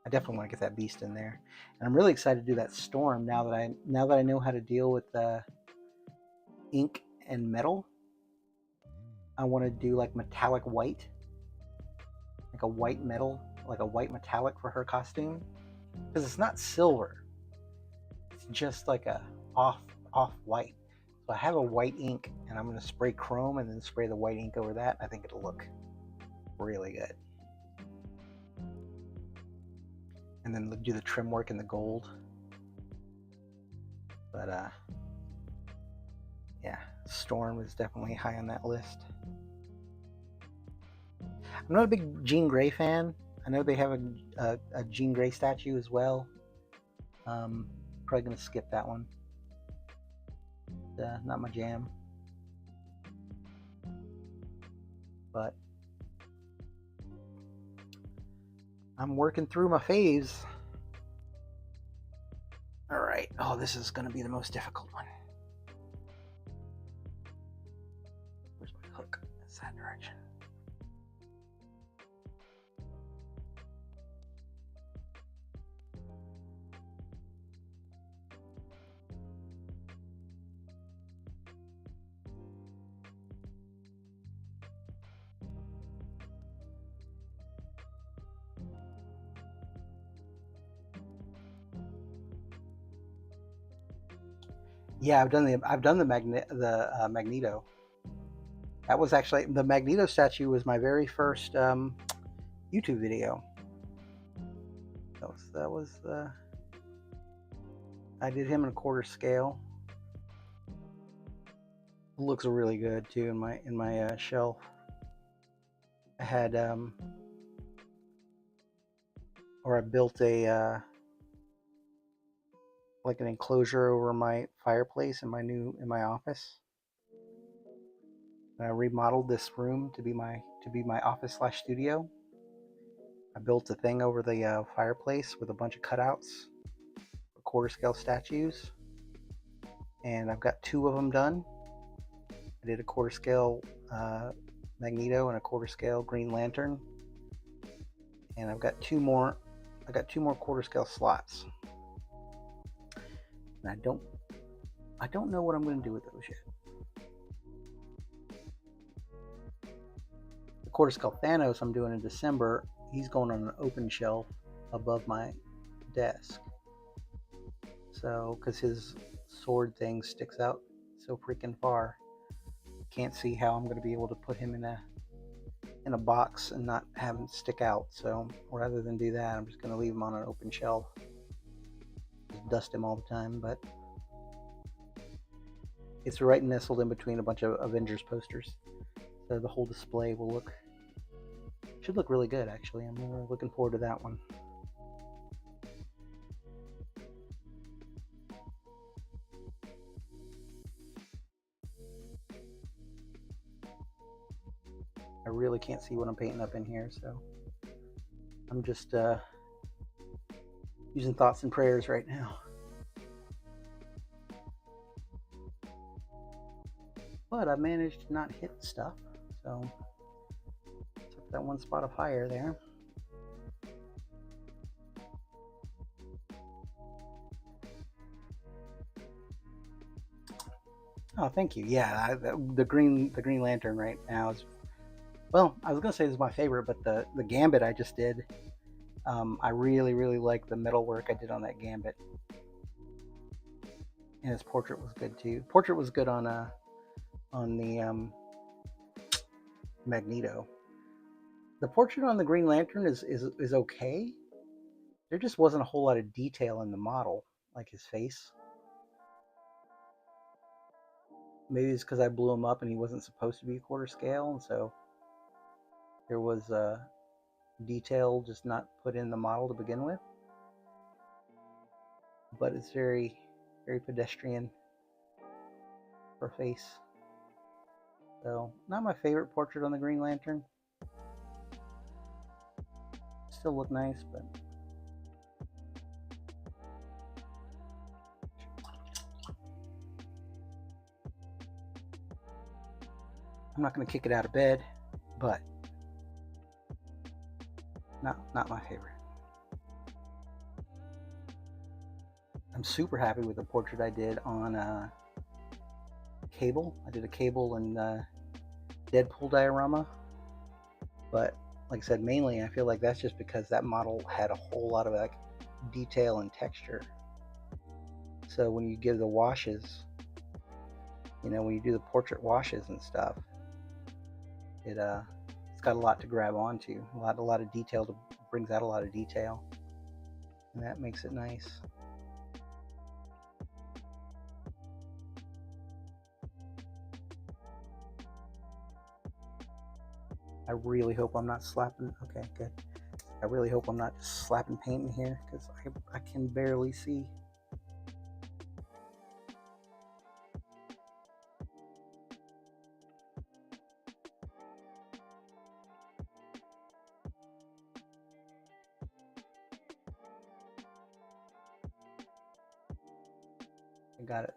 definitely want to get that beast in there, and I'm really excited to do that storm now that I know how to deal with ink and metal. I want to do like metallic white, like a white metal, like a white metallic for her costume, because it's not silver. It's just like a off white. So I have a white ink, and I'm going to spray chrome and then spray the white ink over that. I think it'll look really good. And then do the trim work in the gold. But yeah, Storm is definitely high on that list. I'm not a big Jean Grey fan. I know they have a Jean Grey statue as well. Probably gonna skip that one. Not my jam. But I'm working through my faves. All right. Oh, this is gonna be the most difficult one. Where's my hook? It's that direction. Yeah, I've done the Magneto. That was actually the Magneto statue was my very first YouTube video. That was I did him in a quarter scale. It looks really good too in my shelf. I had or I built a like an enclosure over my fireplace in my office. And I remodeled this room to be my office / studio. I built a thing over the fireplace with a bunch of cutouts, quarter scale statues, and I've got 2 of them done. I did a quarter scale Magneto and a quarter scale Green Lantern, and I've got 2 more. I got 2 more quarter scale slots, and I don't know what I'm going to do with those yet. The quarter scale Thanos I'm doing in December. He's going on an open shelf above my desk. So, because his sword thing sticks out so freaking far, can't see how I'm going to be able to put him in a box and not have him stick out. So, rather than do that, I'm just going to leave him on an open shelf. Just dust him all the time, but it's right nestled in between a bunch of Avengers posters. So the whole display should look really good, actually. I'm really looking forward to that one. I really can't see what I'm painting up in here, so I'm just using thoughts and prayers right now. But I managed to not hit stuff, so took that 1 spot of fire there. Oh, thank you. Yeah, the Green Lantern right now is, well, I was gonna say this is my favorite, but the Gambit I just did, I really like the metalwork I did on that Gambit, and his portrait was good too. Portrait was good on the Magneto. The portrait on the Green Lantern is okay. There just wasn't a whole lot of detail in the model, like his face. Maybe it's because I blew him up and he wasn't supposed to be a quarter scale, and so there was detail just not put in the model to begin with. But it's very pedestrian. for face. So, not my favorite portrait on the Green Lantern. Still look nice, but I'm not going to kick it out of bed, but not my favorite. I'm super happy with the portrait I did on Cable. I did a Cable and Deadpool diorama, but like I said, mainly I feel like that's just because that model had a whole lot of like detail and texture. So when you give the washes, you know, when you do the portrait washes and stuff, it's got a lot to grab onto, a lot of detail, brings out a lot of detail, and that makes it nice. I really hope I'm not slapping. Okay, good. I really hope I'm not just slapping paint in here because I can barely see. I got it.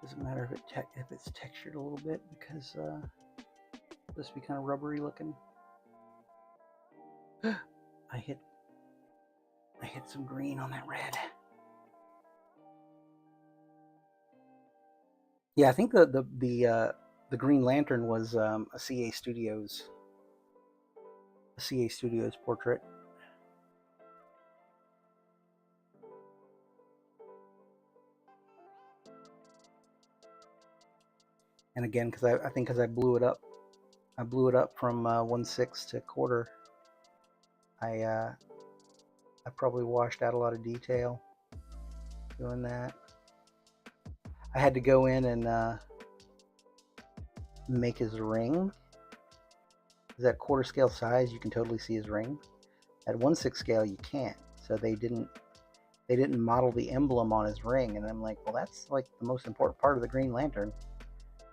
Doesn't matter if it's textured a little bit because this will be kind of rubbery looking. I hit some green on that red. Yeah, I think the Green Lantern was a CA Studios portrait. And again, because I think because I blew it up from 1/6 to quarter. I probably washed out a lot of detail doing that. I had to go in and make his ring. At quarter scale size, you can totally see his ring. At 1/6 scale, you can't. So they didn't model the emblem on his ring, and I'm like, well, that's like the most important part of the Green Lantern,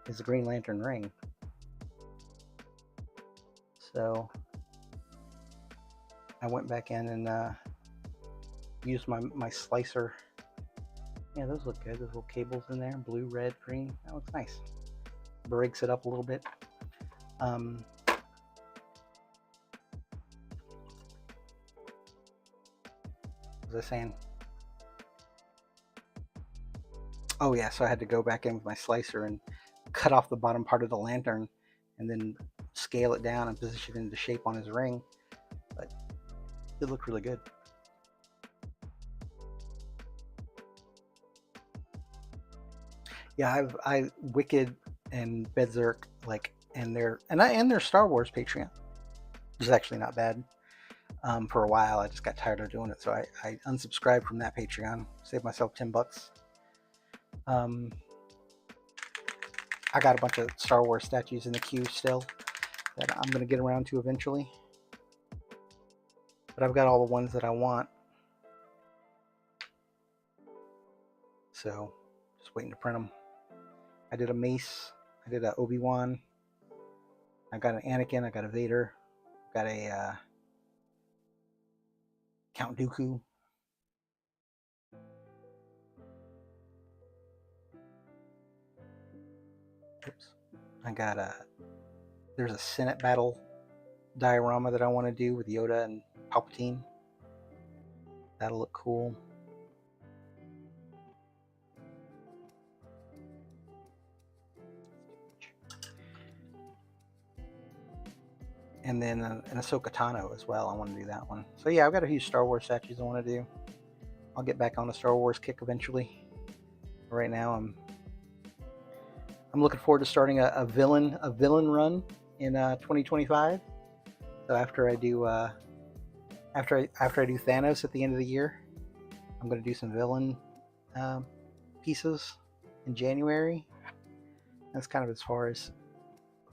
is the Green Lantern ring. So I went back in and used my slicer. Yeah, those look good. Those little cables in there, blue, red, green. That looks nice. Breaks it up a little bit. What was I saying? Oh yeah, so I had to go back in with my slicer and cut off the bottom part of the lantern and then scale it down and position it into shape on his ring. But it looked really good. Yeah, I Wicked and Berserk, like, and their Star Wars Patreon, which is actually not bad. For a while, I just got tired of doing it, so I unsubscribed from that Patreon. Saved myself $10. I got a bunch of Star Wars statues in the queue still that I'm gonna get around to eventually, but I've got all the ones that I want, so just waiting to print them. I did a Mace, I did a Obi-Wan, I got an Anakin, I got a Vader, I got a Count Dooku. Oops. I got there's a Senate battle diorama that I want to do with Yoda and Palpatine. That'll look cool. And then an Ahsoka Tano as well. I want to do that one. So yeah, I've got a few Star Wars statues I want to do. I'll get back on the Star Wars kick eventually. Right now, I'm looking forward to starting a villain run in 2025. So after I do after I do Thanos at the end of the year, I'm going to do some villain pieces in January. That's kind of as far as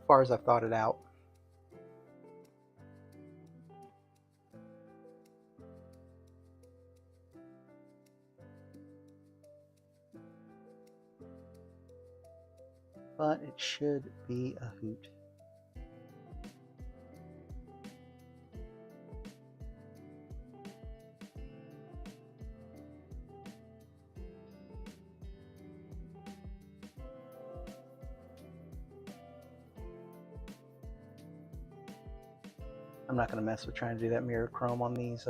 I've thought it out. but it should be a hoot. I'm not going to mess with trying to do that mirror chrome on these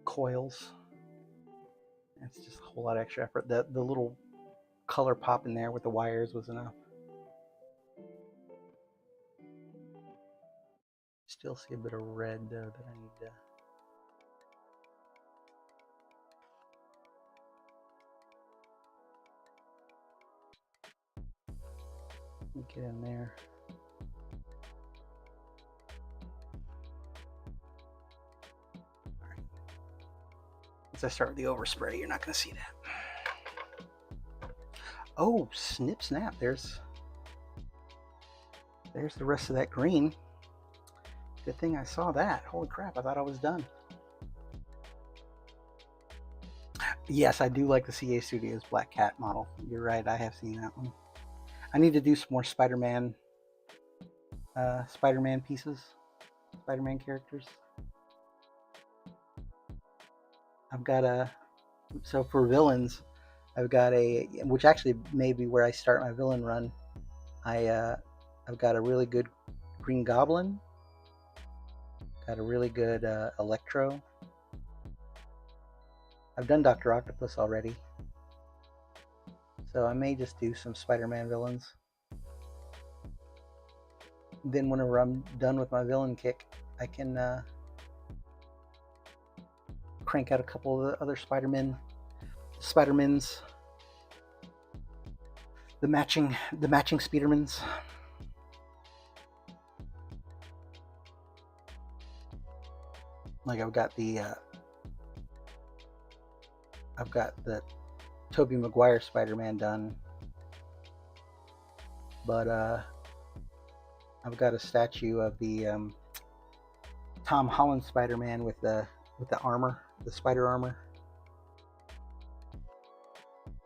coils. It's just a whole lot of extra effort. The little color pop in there with the wires was enough. Still see a bit of red though that I need to get in there. All right. Once I start with the overspray, you're not going to see that. Oh, snip snap. There's the rest of that green. Good thing I saw that. Holy crap, I thought I was done. Yes, I do like the CA Studios Black Cat model. You're right, I have seen that one. I need to do some more Spider-Man pieces, Spider-Man characters. I've got so for villains, I've got which actually may be where I start my villain run. I've got a really good Green Goblin, got a really good Electro. I've done Dr. Octopus already, so I may just do some Spider-Man villains. Then whenever I'm done with my villain kick, I can crank out a couple of the other Spider-Mans, the matching Spidermans. Like I've got the Tobey Maguire Spider-Man done, but I've got a statue of the Tom Holland Spider-Man with the armor, the spider armor.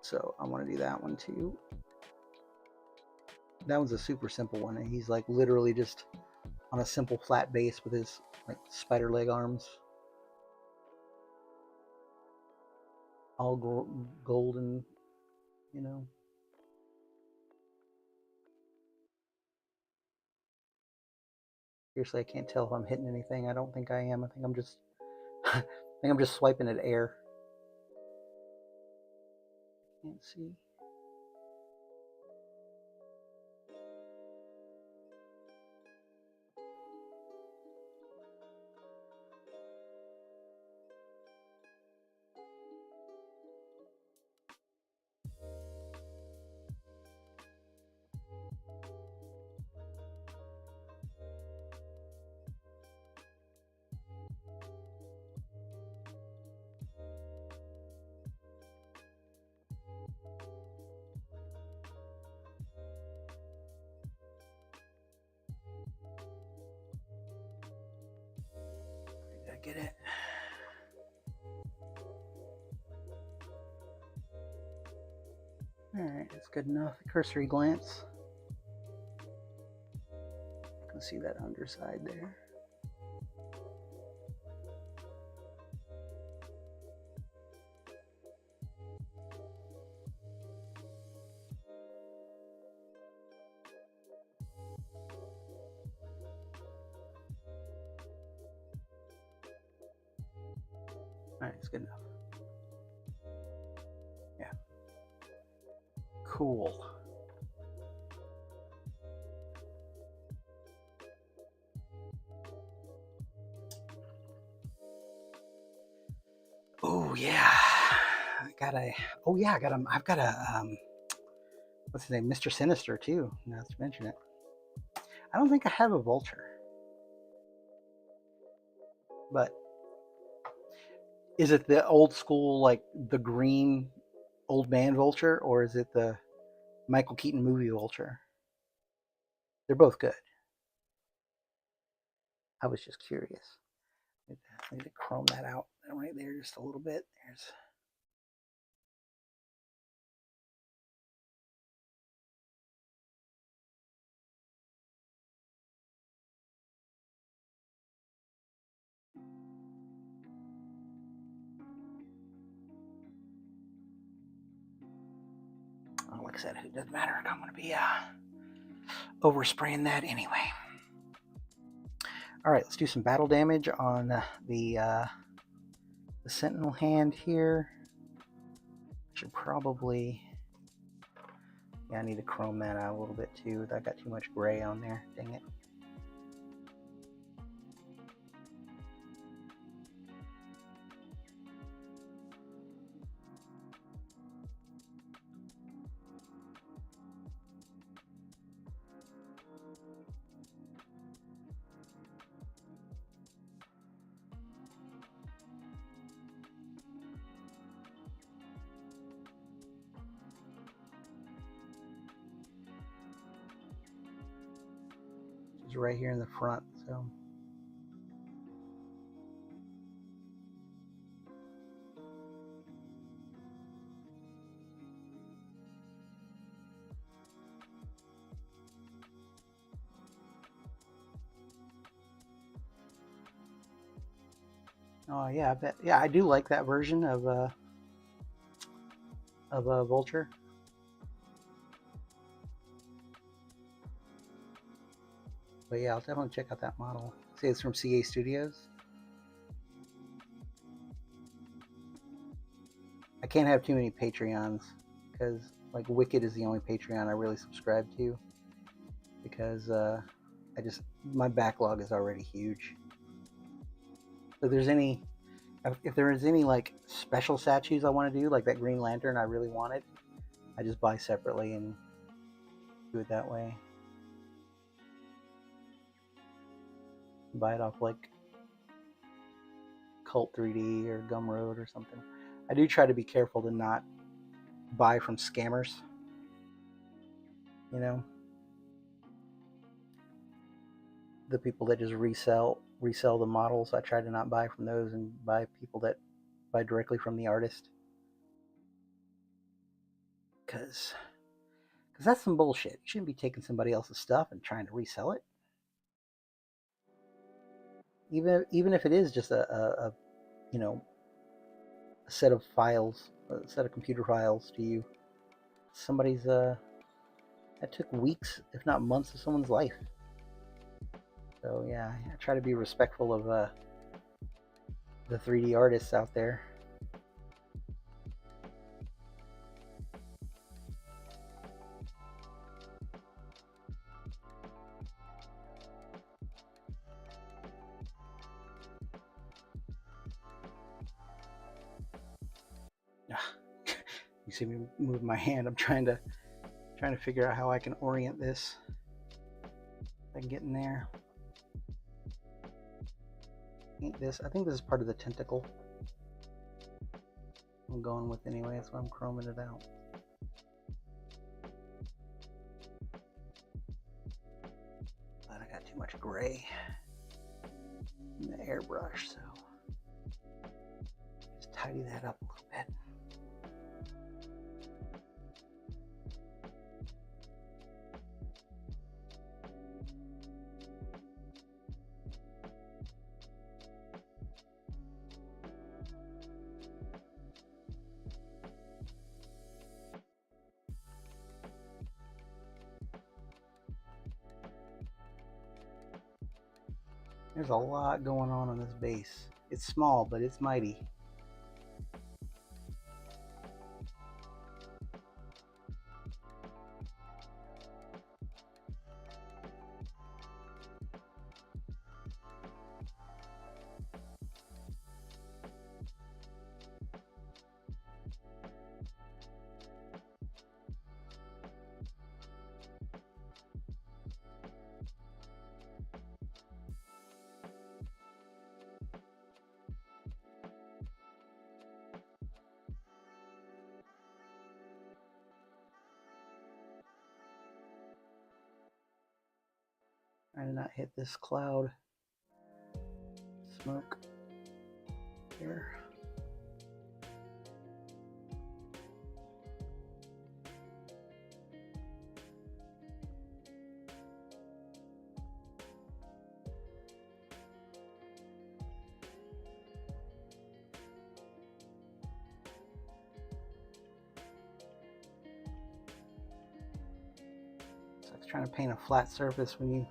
So I want to do that one too. That one's a super simple one, and he's like literally just on a simple flat base with his like spider leg arms, all golden, you know. Seriously, I can't tell if I'm hitting anything. I don't think I am. I think I'm just swiping at air. Can't see. Did I get it? Alright, that's good enough. Cursory glance. You can see that underside there. Alright, it's good enough. Yeah. Cool. Oh yeah. I've got a what's his name? Mr. Sinister too, now to mention it. I don't think I have a Vulture. But is it the old school, like the green old man Vulture, or is it the Michael Keaton movie Vulture? They're both good. I was just curious. I need to chrome that out right there just a little bit. There's Well, like I said, it doesn't matter. I'm going to be overspraying that anyway. All right, let's do some battle damage on the Sentinel hand here. Should probably, yeah, I need to chrome that out a little bit too. I got too much gray on there. Dang it. It's right here in the front, so. Oh yeah, I bet. Yeah, I do like that version of Vulture. But yeah, I'll definitely check out that model. See, it's from CA Studios. I can't have too many Patreons because like Wicked is the only Patreon I really subscribe to because my backlog is already huge. So if there is any like special statues I want to do, like that Green Lantern I really wanted, I just buy separately and do it that way. Buy it off like Cult 3D or Gumroad or something. I do try to be careful to not buy from scammers. You know, the people that just resell the models. I try to not buy from those and buy people that buy directly from the artist. Because that's some bullshit. You shouldn't be taking somebody else's stuff and trying to resell it. Even if it is just a set of files, a set of computer files to you. Somebody's that took weeks, if not months, of someone's life. So yeah, I try to be respectful of the 3D artists out there. You see me move my hand. I'm trying to figure out how I can orient this. If I can get in there. Ain't this? I think this is part of the tentacle I'm going with anyway. That's why I'm chroming it out. But I got too much gray in the airbrush, so just tidy that up a little bit. There's a lot going on this base. It's small, but it's mighty. I did not hit this cloud smoke here. trying to paint a flat surface when you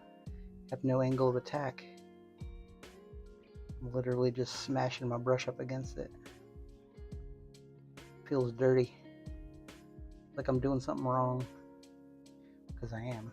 have no angle of attack. I'm literally just smashing my brush up against it. Feels dirty. Like I'm doing something wrong. Because I am.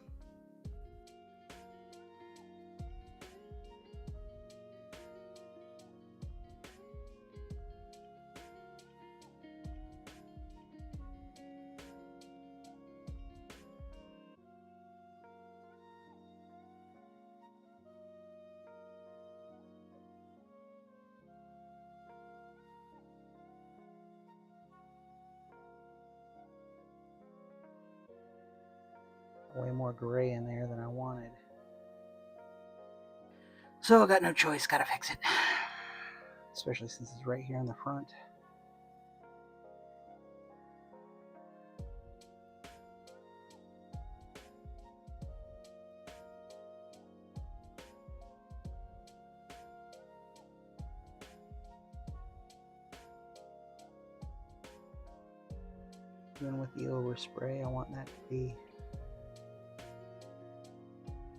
Way more gray in there than I wanted. So I got no choice, gotta fix it. Especially since it's right here in the front. Even with the overspray, I want that to be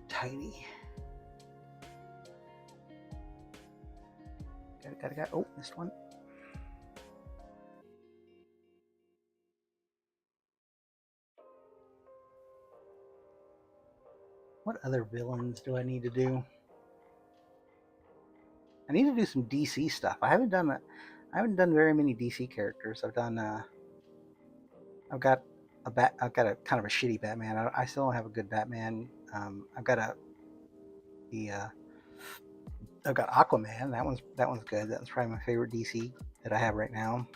tidy. Got. Oh, missed one. What other villains do I need to do? I need to do some DC stuff. I haven't done very many DC characters. I've got a kind of a shitty Batman. I still don't have a good Batman. I've got Aquaman. That one's good. That's probably my favorite DC that I have right now.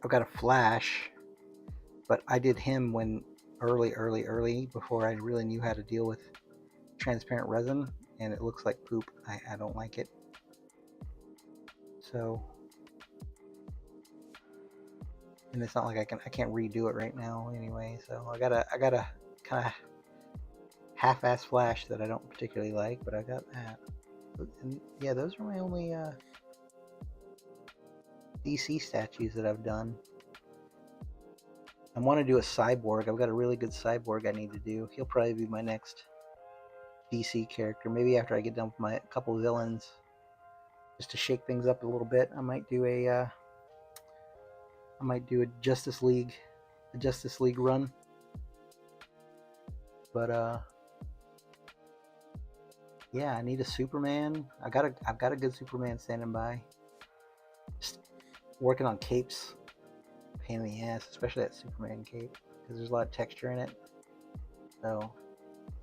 I've got a Flash, but I did him when early before I really knew how to deal with transparent resin, and it looks like poop. I don't like it. So, and it's not like I can't redo it right now anyway. So I got a kind of half-ass Flash that I don't particularly like, but I got that. And yeah, those are my only DC statues that I've done. I want to do a Cyborg. I've got a really good Cyborg I need to do. He'll probably be my next DC character. Maybe after I get done with my couple of villains, just to shake things up a little bit. I might do a Justice League run. But yeah, I need a Superman. I've got a good Superman standing by. Just working on capes. Pain in the ass, especially that Superman cape, because there's a lot of texture in it. So,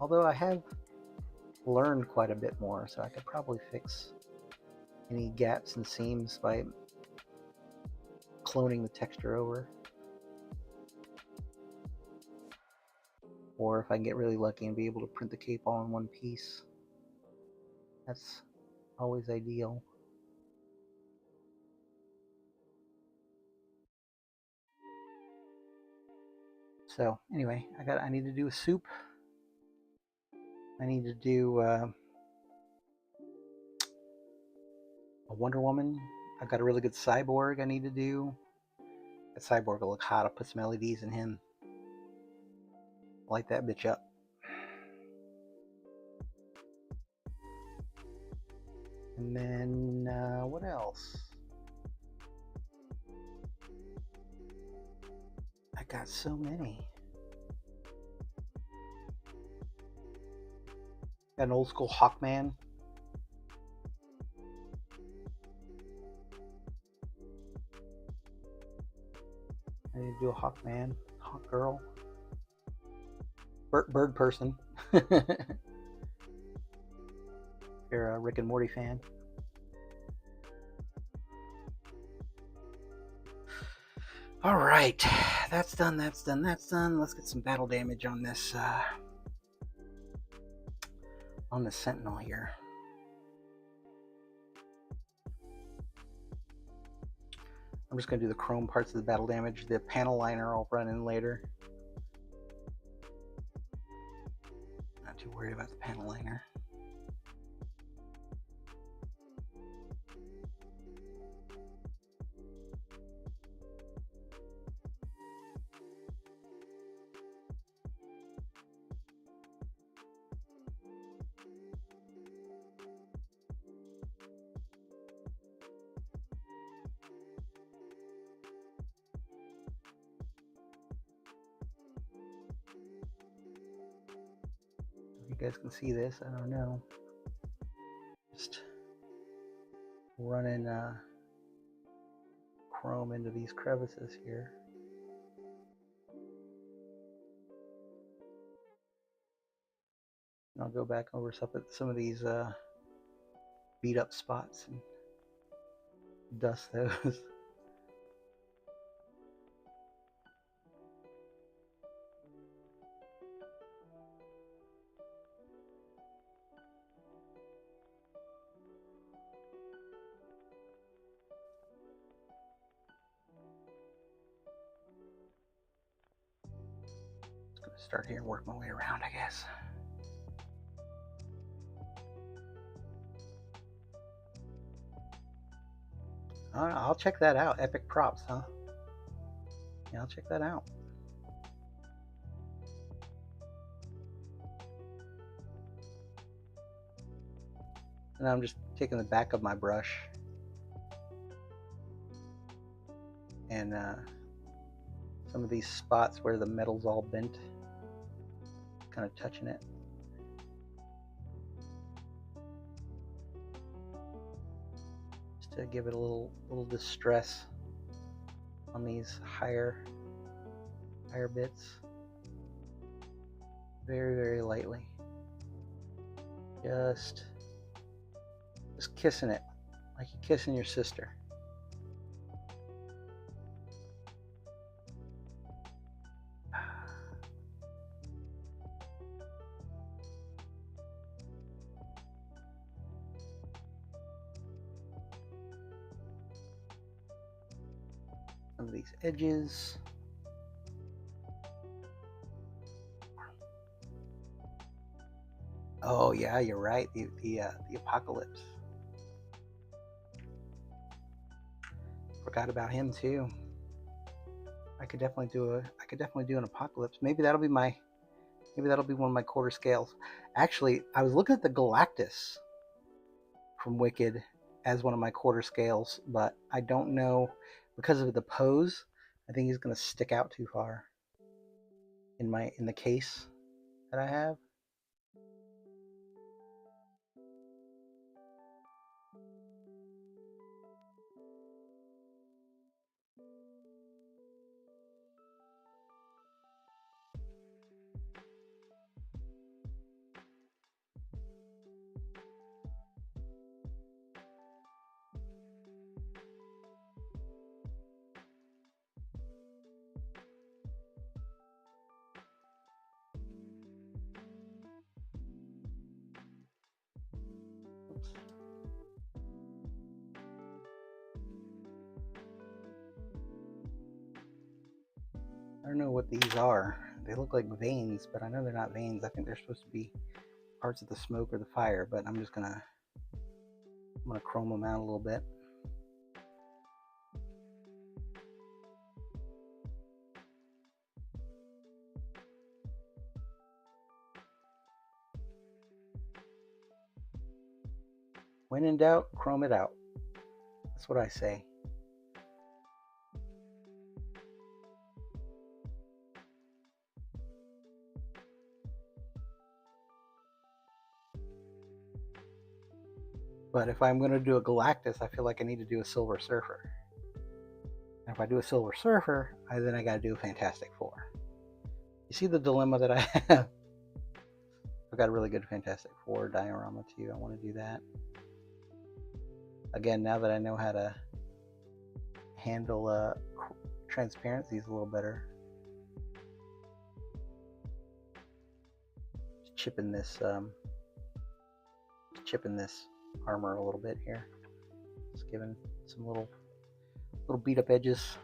although I have learned quite a bit more, so I could probably fix any gaps and seams by cloning the texture over. Or if I can get really lucky and be able to print the cape all in one piece. That's always ideal. So anyway, I need to do a soup. I need to do a Wonder Woman. I've got a really good Cyborg I need to do. That Cyborg will look hot. I'll put some LEDs in him. Light that bitch up. And then what else? I got so many. Got an old school Hawkman. I need to do a Hawkman, Hawk Girl, Bird person. You're a Rick and Morty fan. All right, that's done. Let's get some battle damage on this Sentinel here. I'm just going to do the chrome parts of the battle damage. The panel liner I'll run in later. Not too worried about the panel liner. you guys can see this. I don't know. Just running chrome into these crevices here. And I'll go back over some of these beat up spots and dust those. Start here and work my way around, I guess. I'll check that out. Epic props, huh? Yeah, I'll check that out. And I'm just taking the back of my brush and some of these spots where the metal's all bent, kind of touching it. Just to give it a little distress on these higher bits. Very, very lightly. Just kissing it like you're kissing your sister. Some of these edges. Oh yeah, you're right. The apocalypse. Forgot about him too. I could definitely do an apocalypse. Maybe that'll be one of my quarter scales. Actually, I was looking at the Galactus from Wicked as one of my quarter scales, but I don't know because of the pose. I think he's gonna stick out too far in the case that I have. I don't know what these are. They look like veins, but I know they're not veins. I think they're supposed to be parts of the smoke or the fire, but I'm gonna chrome them out a little bit. When in doubt, chrome it out. That's what I say. But if I'm going to do a Galactus, I feel like I need to do a Silver Surfer. And if I do a Silver Surfer, then I got to do a Fantastic Four. You see the dilemma that I have? I've got a really good Fantastic Four diorama too. I want to do that. Again, now that I know how to handle transparencies a little better. Just chipping this armor a little bit here. Just giving some little beat up edges.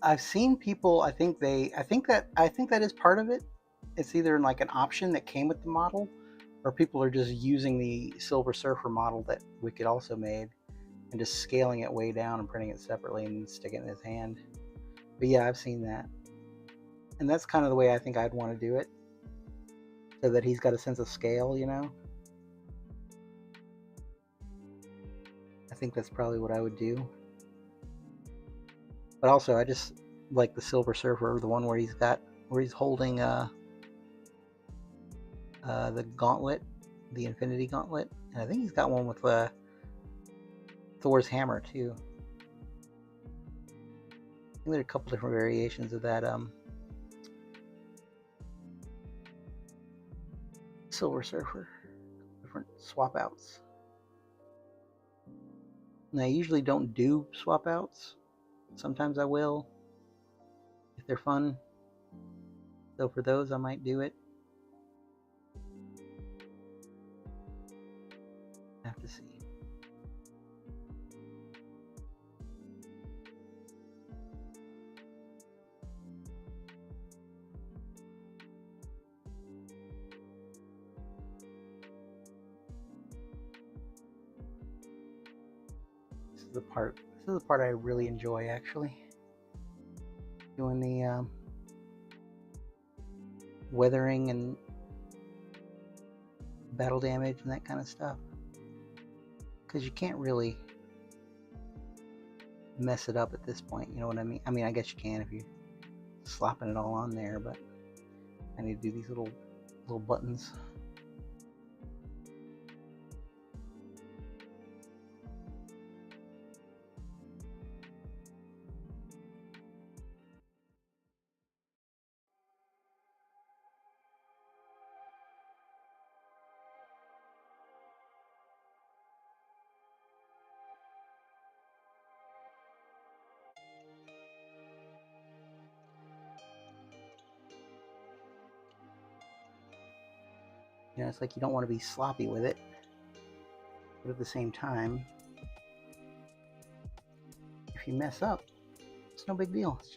I've seen people. I think that is part of it. It's either like an option that came with the model, or people are just using the Silver Surfer model that Wicked also made and just scaling it way down and printing it separately and sticking it in his hand. But yeah, I've seen that, and that's kind of the way I think I'd want to do it, so that he's got a sense of scale. I think that's probably what I would do. But also, I just like the Silver Surfer, the one where he's holding the gauntlet, the Infinity Gauntlet, and I think he's got one with Thor's hammer too. I think there are a couple different variations of that Silver Surfer, different swap outs. And I usually don't do swap outs. Sometimes I will if they're fun. So for those, I might do it. I have to see. This is the part I really enjoy, actually. Doing the weathering and battle damage and that kind of stuff. Because you can't really mess it up at this point, you know what I mean? I mean, I guess you can if you're slopping it all on there, but I need to do these little buttons. It's like you don't want to be sloppy with it, but at the same time, if you mess up, it's no big deal. It's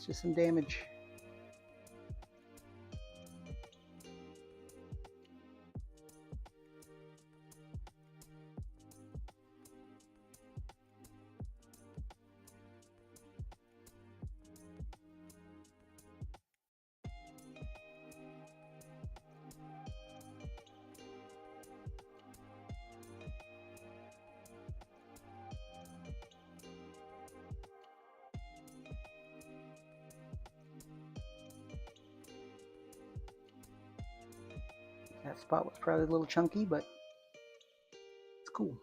just some damage. That spot was probably a little chunky, but it's cool.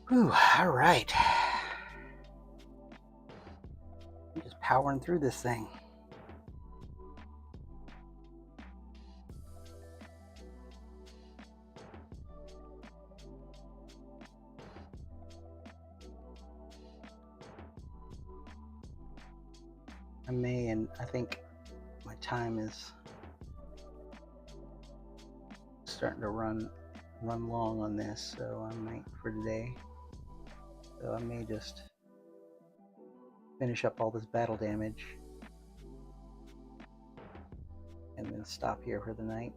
Whew, all right. I'm just powering through this thing. I think my time is starting to run long on this, so I might for today. So I may just finish up all this battle damage and then stop here for the night.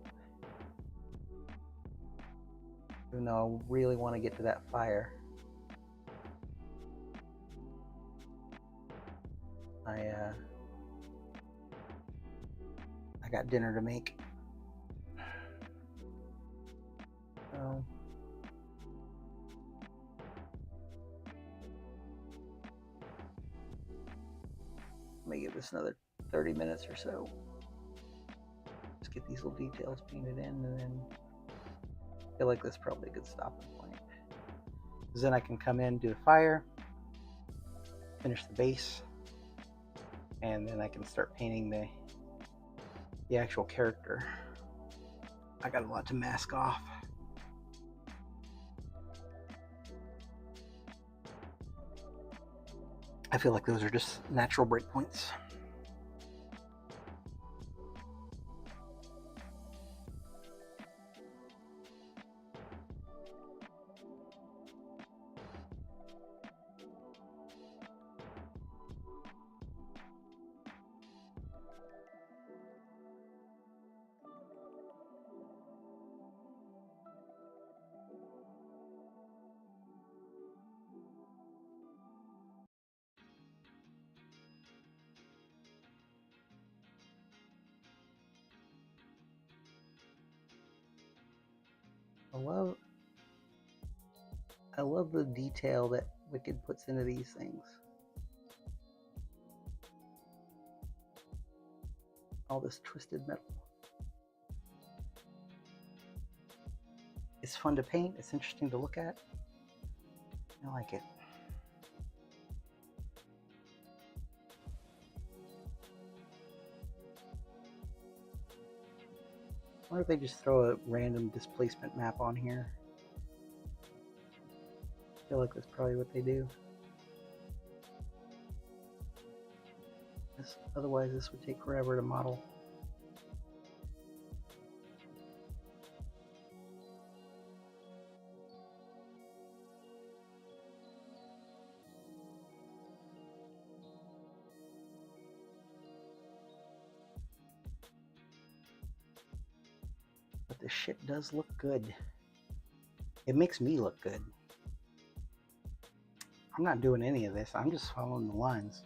Even though I really want to get to that fire, I got dinner to make. So let me give this another 30 minutes or so. Just get these little details painted in, and then I feel like that's probably a good stopping point. Because then I can come in, do a fire, finish the base, and then I can start painting the actual character. I got a lot to mask off. I feel like those are just natural breakpoints. I love the detail that Wicked puts into these things. All this twisted metal. It's fun to paint. It's interesting to look at. I like it. I wonder if they just throw a random displacement map on here. I feel like that's probably what they do. Otherwise, this would take forever to model. But this shit does look good. It makes me look good. I'm not doing any of this. I'm just following the lines.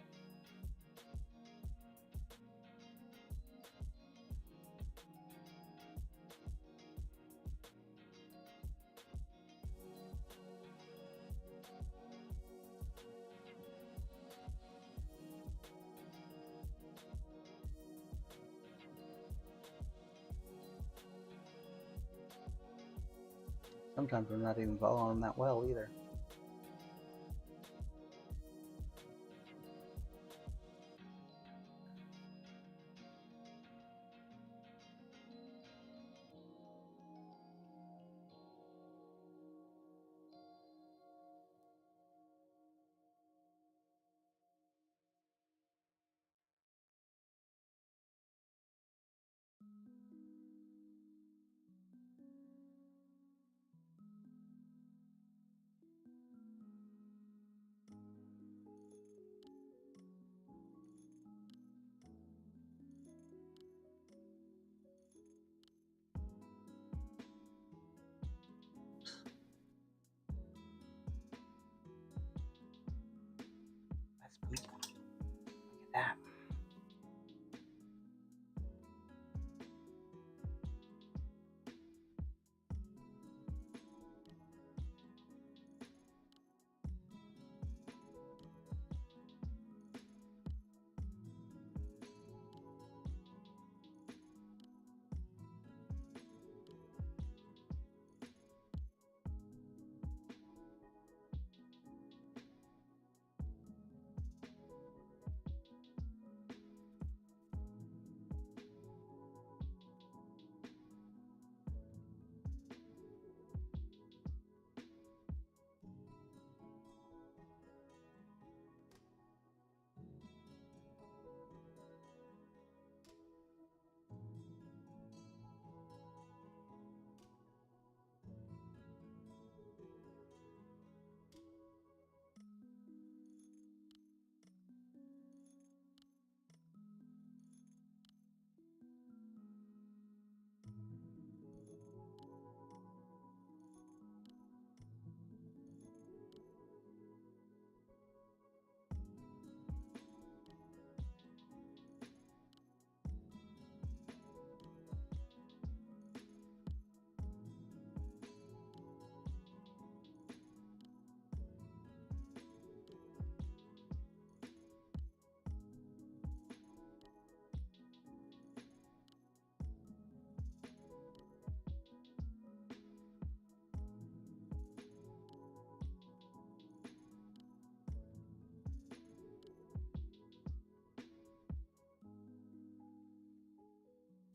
Sometimes I'm not even following them that well either.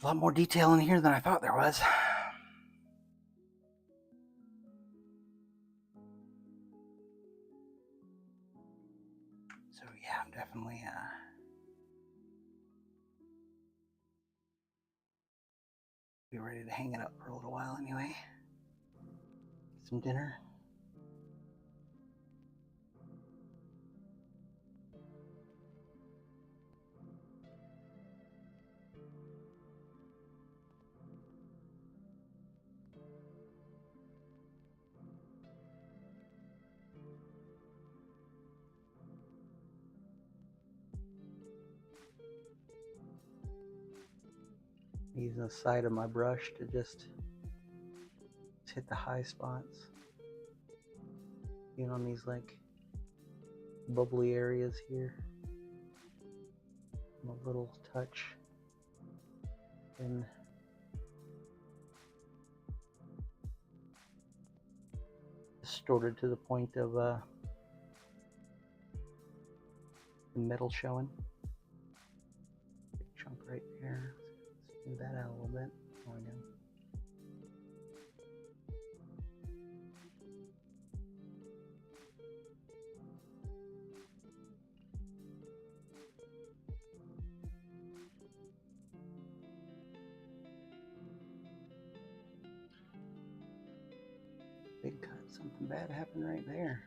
a lot more detail in here than I thought there was. So yeah, I'm definitely be ready to hang it up for a little while anyway. Get some dinner. Using the side of my brush to just hit the high spots. On these like bubbly areas here. And a little touch. And distorted to the point of the metal showing. Big chunk right there. Smooth that out a little bit. There we go. Big cut. Something bad happened right there.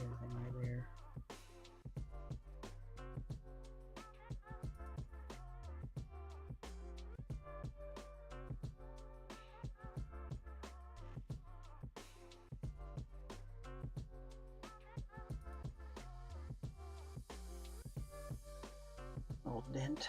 Everything right there. Little dent.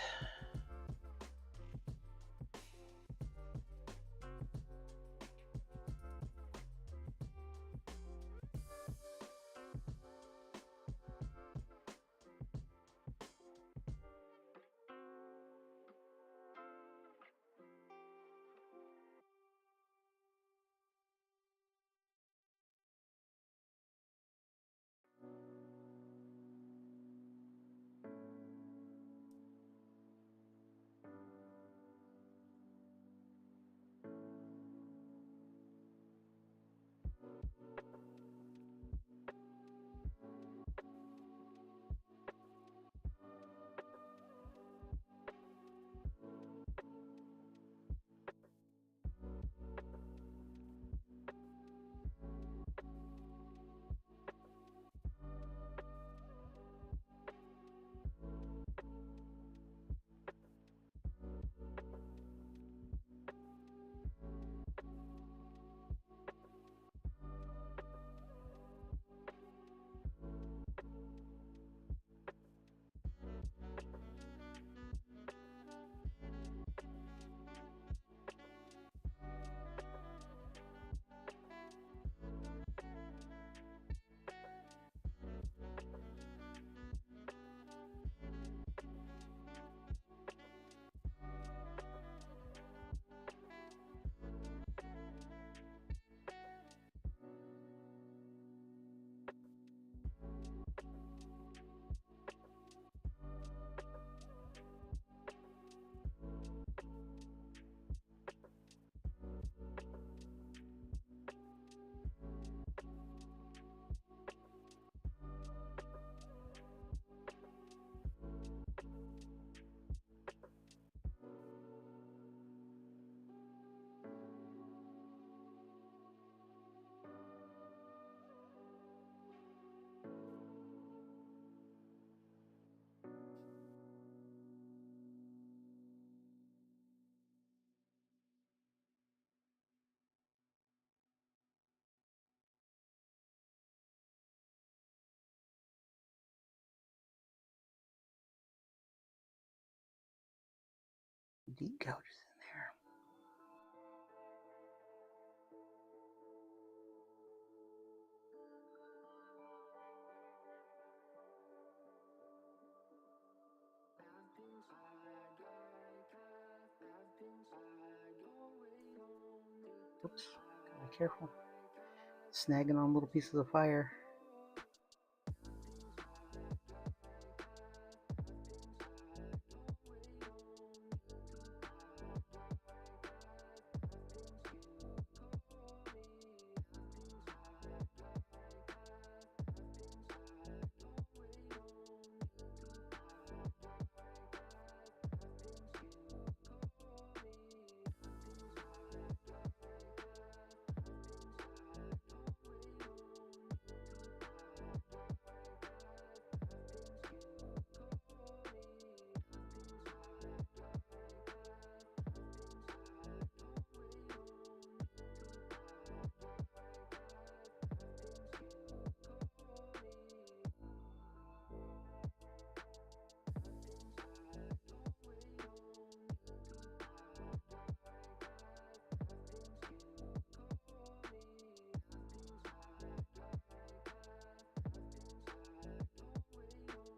deep gouges in there. Oops, gotta be careful. Snagging on little pieces of fire.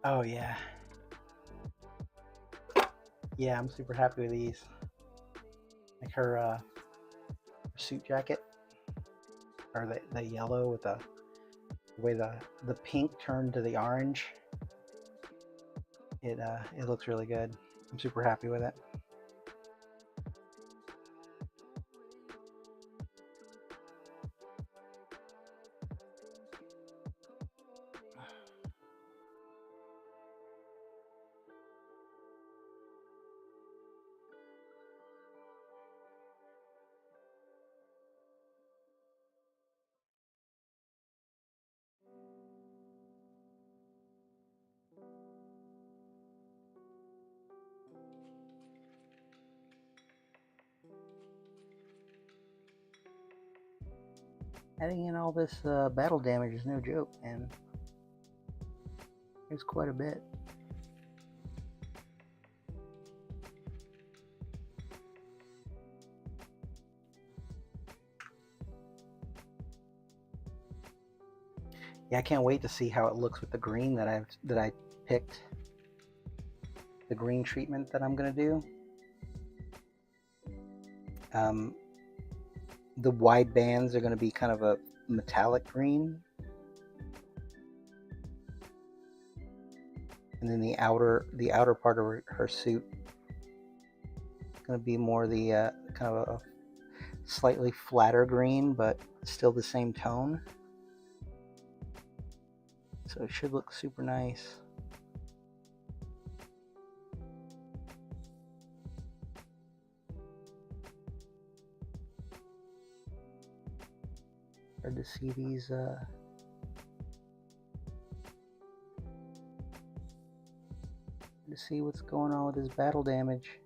Oh yeah. Yeah, I'm super happy with these. Like her suit jacket, or the yellow with the way the pink turned to the orange. It looks really good. I'm super happy with it. Adding in all this battle damage is no joke, and there's quite a bit. Yeah, I can't wait to see how it looks with the green that I picked. The green treatment that I'm gonna do. The wide bands are gonna be kind of a metallic green, and then the outer part of her suit is gonna be more the kind of a slightly flatter green, but still the same tone. So it should look super nice. Hard to see these to see what's going on with his battle damage.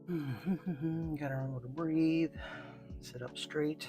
Gotta remember to breathe, sit up straight.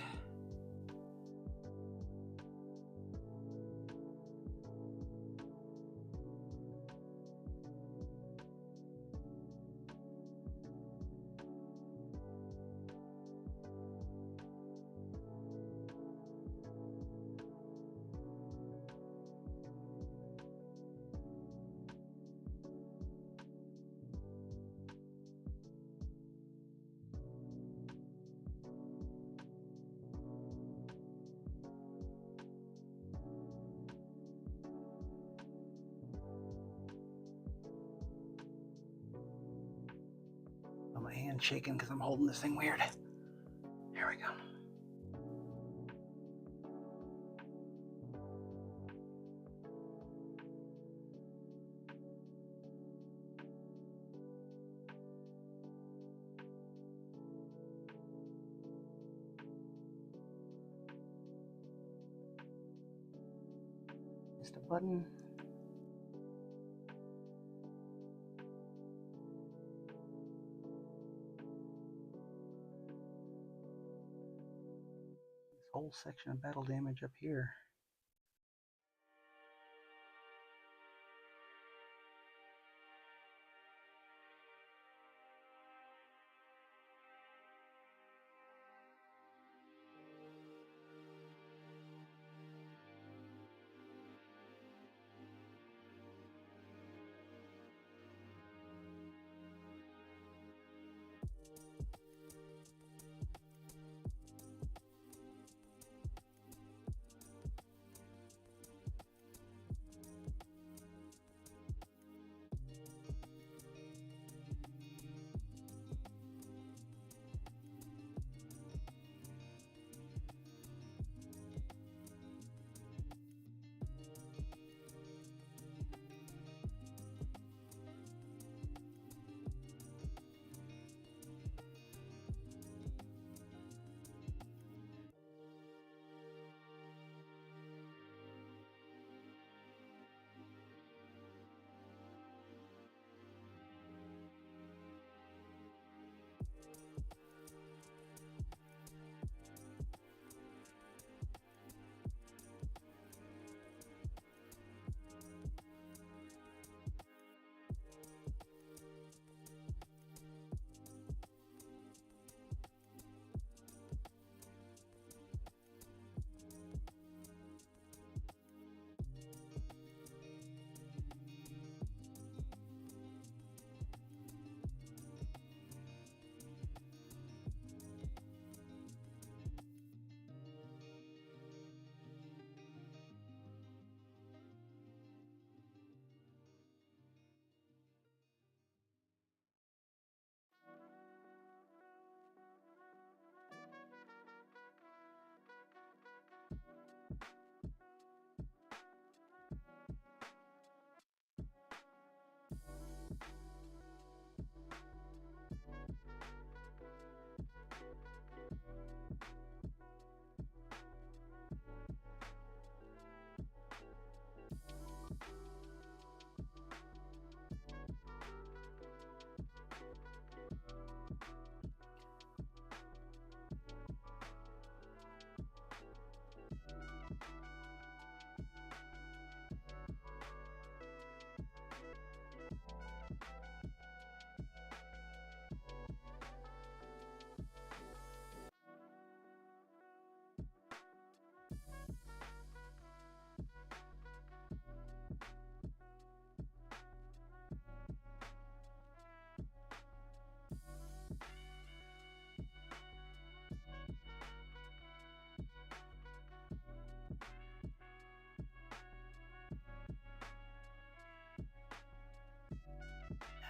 My hand's shaking because I'm holding this thing weird. Here we go. Missed a button. Whole section of battle damage up here.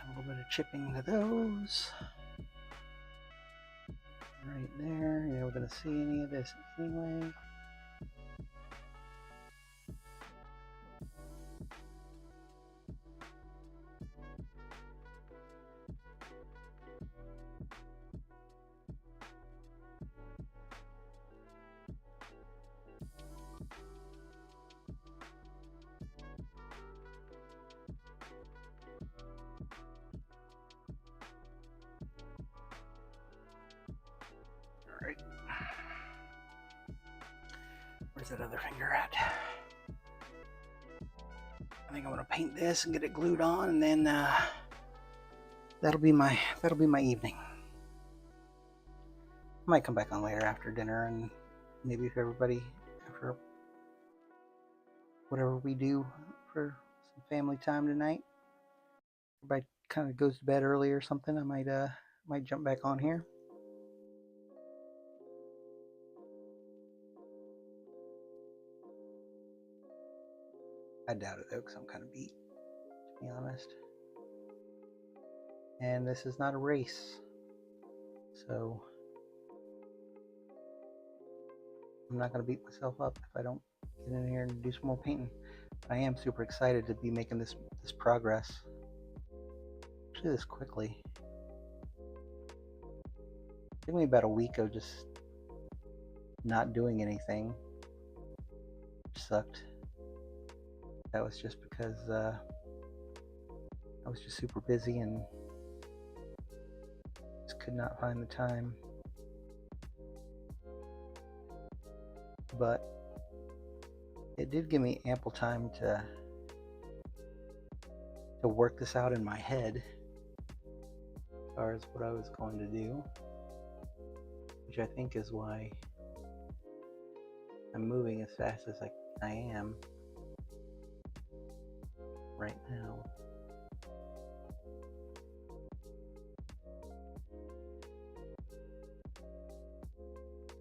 Have a little bit of chipping to those. Right there. You're never going to see any of this anyway. that other finger at? I think I'm gonna paint this and get it glued on, and then that'll be my evening. I might come back on later after dinner, and maybe if everybody, after whatever we do for some family time tonight, everybody kind of goes to bed early or something, I might jump back on here. I doubt it though, because I'm kind of beat, to be honest. And this is not a race, so I'm not going to beat myself up if I don't get in here and do some more painting. But I am super excited to be making this progress. Actually, this quickly. It took me about a week of just not doing anything, which sucked. That was just because I was just super busy and just could not find the time. But it did give me ample time to work this out in my head as far as what I was going to do, which I think is why I'm moving as fast as I am right now.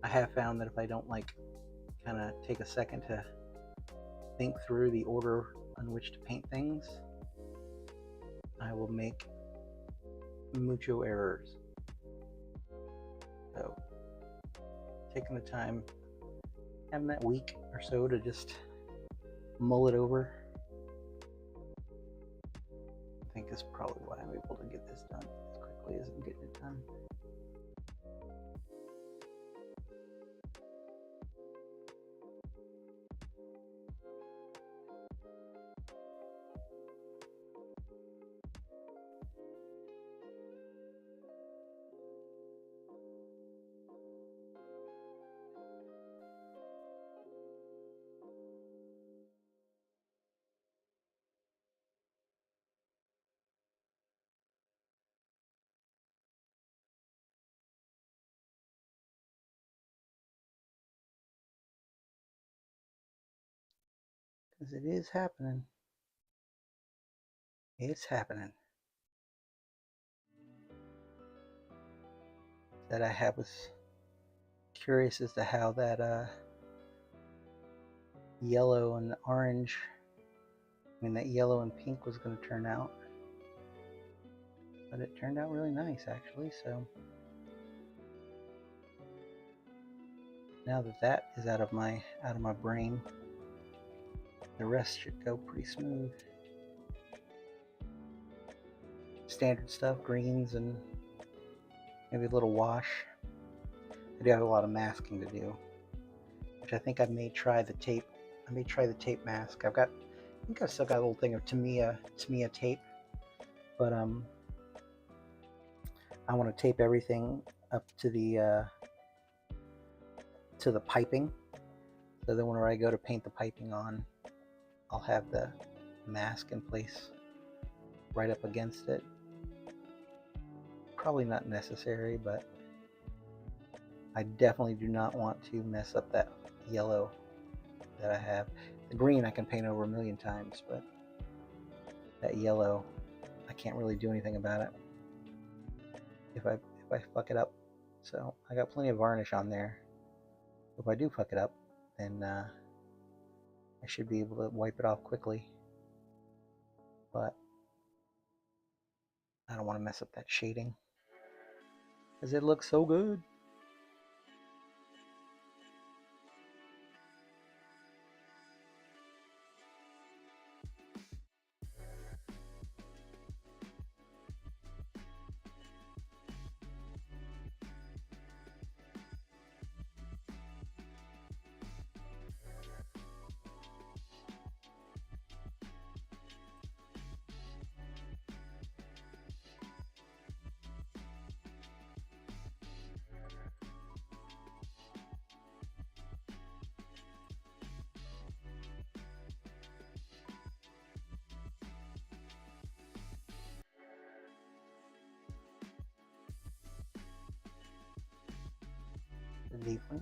I have found that if I don't kind of take a second to think through the order on which to paint things, I will make mucho errors. So taking the time, having that week or so to just mull it over, I think is probably why I'm able to get this done as quickly as I'm getting it done. Because it is happening. It's happening. That I was curious as to how that yellow and orange, that yellow and pink was going to turn out. But it turned out really nice, actually, so now that is out of my brain, the rest should go pretty smooth. Standard stuff, greens and maybe a little wash. I do have a lot of masking to do, which I think I may try the tape. I may try the tape mask. I think I've still got a little thing of Tamiya tape, but I want to tape everything up to the piping, so that whenever I go to paint the piping on, I'll have the mask in place right up against it. Probably not necessary, but I definitely do not want to mess up that yellow that I have. The green I can paint over a million times, but that yellow, I can't really do anything about it if I fuck it up. So I got plenty of varnish on there. If I do fuck it up, then I should be able to wipe it off quickly. But I don't want to mess up that shading, because it looks so good. on the apron.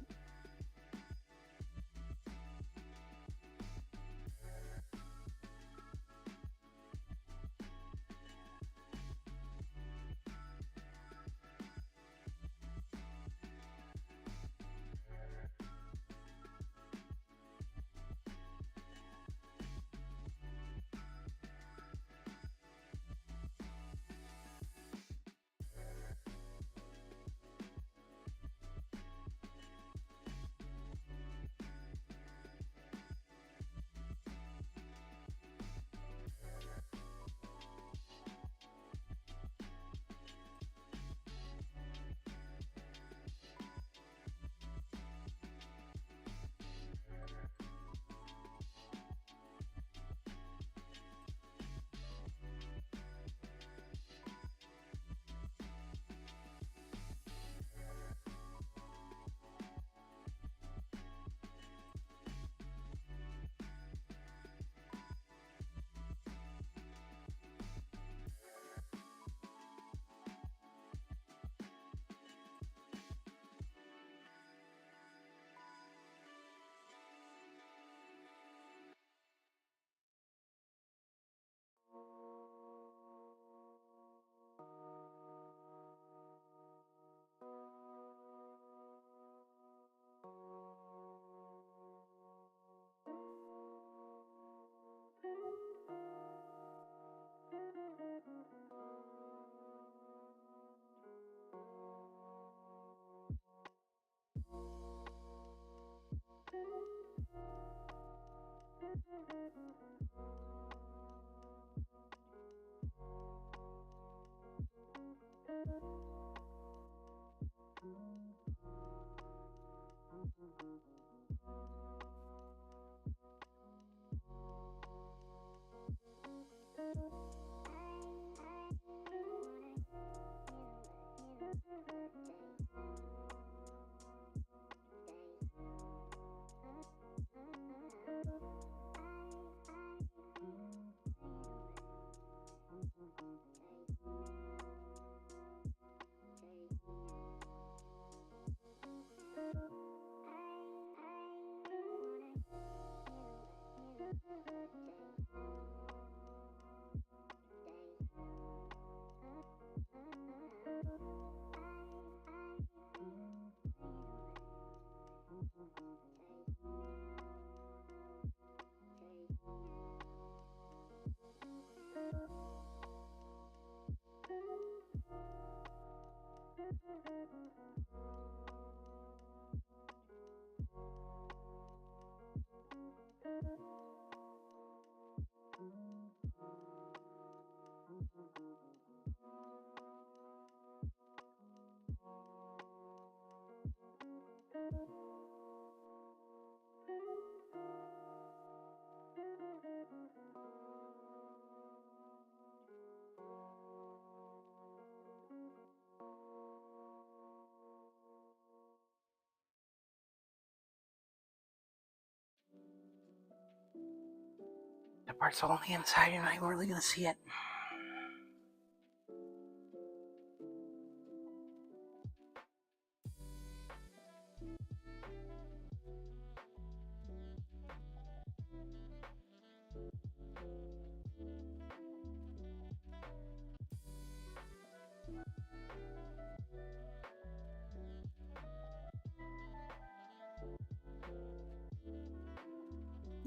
That part's all on the inside, you're not even really gonna see it.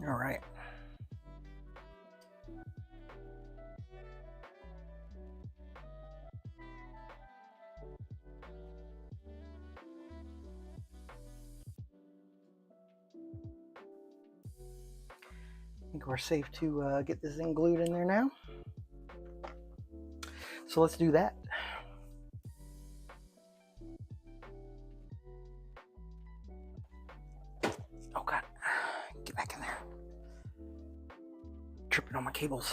All right. I think we're safe to get this thing glued in there now. So let's do that. Oh God, get back in there. Tripping on my cables.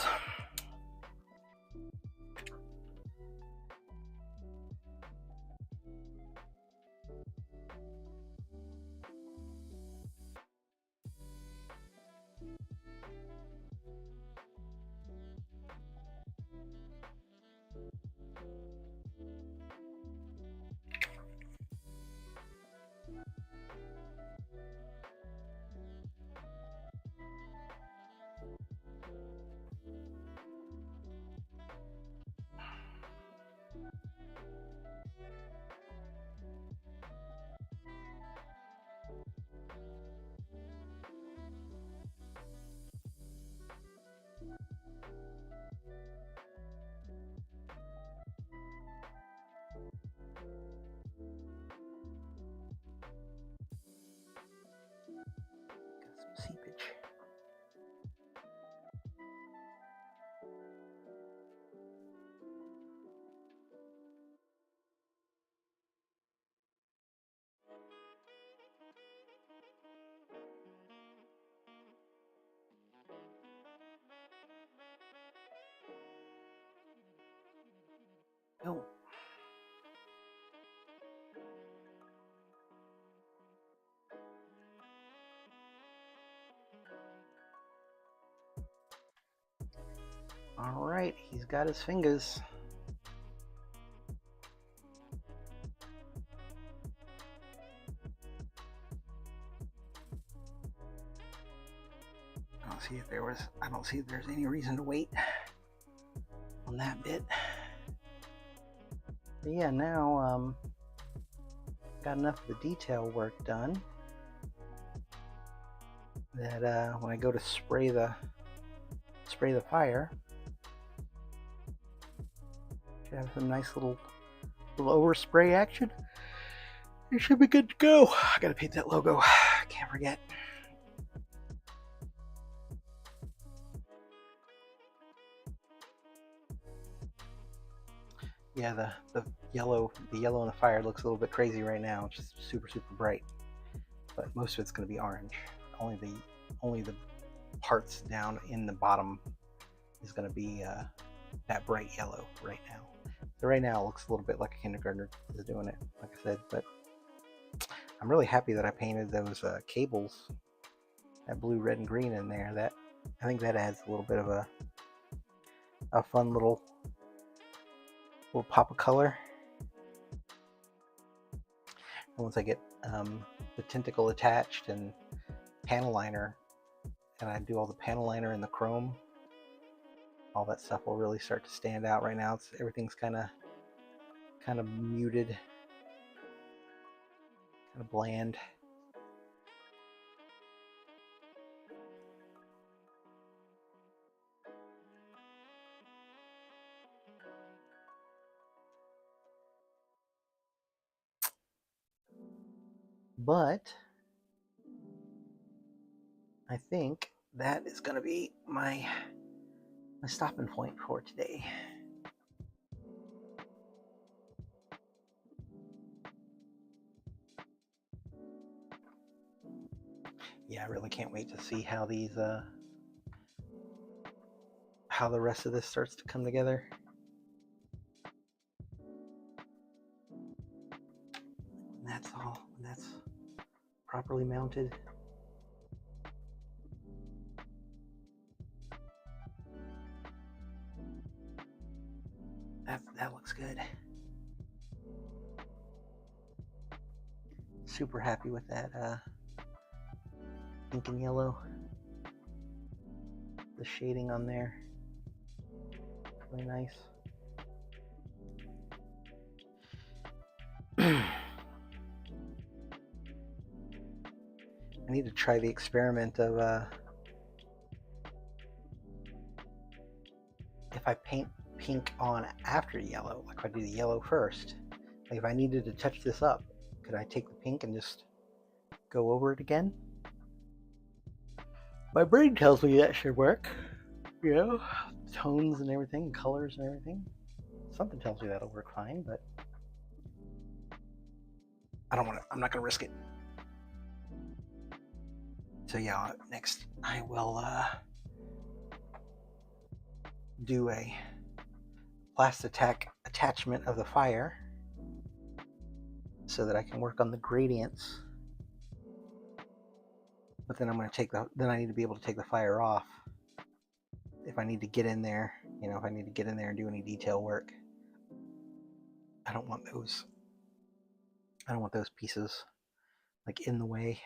Got some seepage. Oh. All right, he's got his fingers. I don't see if there's any reason to wait on that bit. But yeah, now got enough of the detail work done that when I go to spray the fire, should have some nice little overspray action. It should be good to go. I gotta paint that logo. Can't forget. Yeah, the yellow in the fire looks a little bit crazy right now. It's just super bright, but most of it's going to be orange. Only the parts down in the bottom is going to be that bright yellow right now. So right now it looks a little bit like a kindergartner is doing it, like I said. But I'm really happy that I painted those cables, that blue, red, and green in there. I think that adds a little bit of a fun little pop of color. And once I get the tentacle attached and panel liner, and I do all the panel liner and the chrome, all that stuff will really start to stand out. Right now everything's kind of muted, kind of bland. But I think that is going to be my stopping point for today. Yeah, I really can't wait to see how these how the rest of this starts to come together. When that's properly mounted. That looks good. Super happy with that pink and yellow. The shading on there, really nice. I need to try the experiment of if I paint pink on after yellow, like if I do the yellow first, like if I needed to touch this up, could I take the pink and just go over it again? My brain tells me that should work. You know, tones and everything, colors and everything. Something tells me that'll work fine, but I'm not gonna risk it. So yeah, next I will do a Plasti-Tack attachment of the fire so that I can work on the gradients. But then I need to be able to take the fire off if I need to get in there, if I need to get in there and do any detail work. I don't want those pieces like in the way.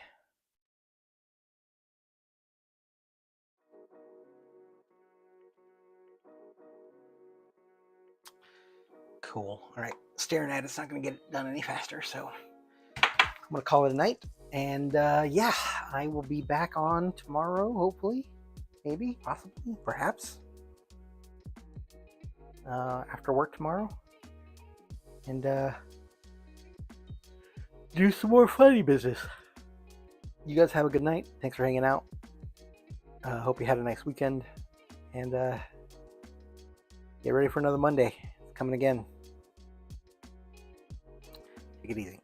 Cool. All right. Staring at it's not going to get it done any faster. So I'm going to call it a night. And yeah, I will be back on tomorrow, hopefully. Maybe, possibly, perhaps. After work tomorrow. And do some more funny business. You guys have a good night. Thanks for hanging out. Hope you had a nice weekend. And get ready for another Monday. It's coming again. Take it easy.